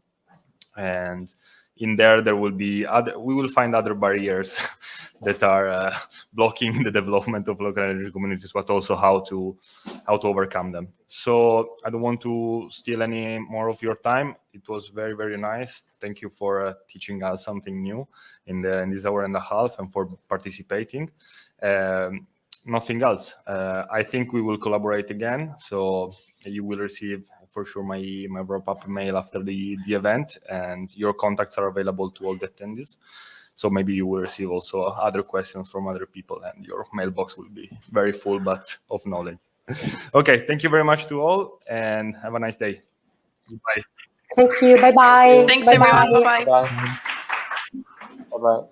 and in there will be we will find other barriers that are blocking the development of local energy communities, but also how to overcome them. So I don't want to steal any more of your time. It was very, very nice. Thank you for teaching us something new in this hour and a half, and for participating. Nothing else. I think we will collaborate again. So you will receive for sure my wrap-up mail after the event, and your contacts are available to all the attendees. So maybe you will receive also other questions from other people, and your mailbox will be very full, but of knowledge. Okay, thank you very much to all, and have a nice day. Goodbye. Thank you. Bye-bye. Thanks, everyone. Bye-bye. Bye-bye.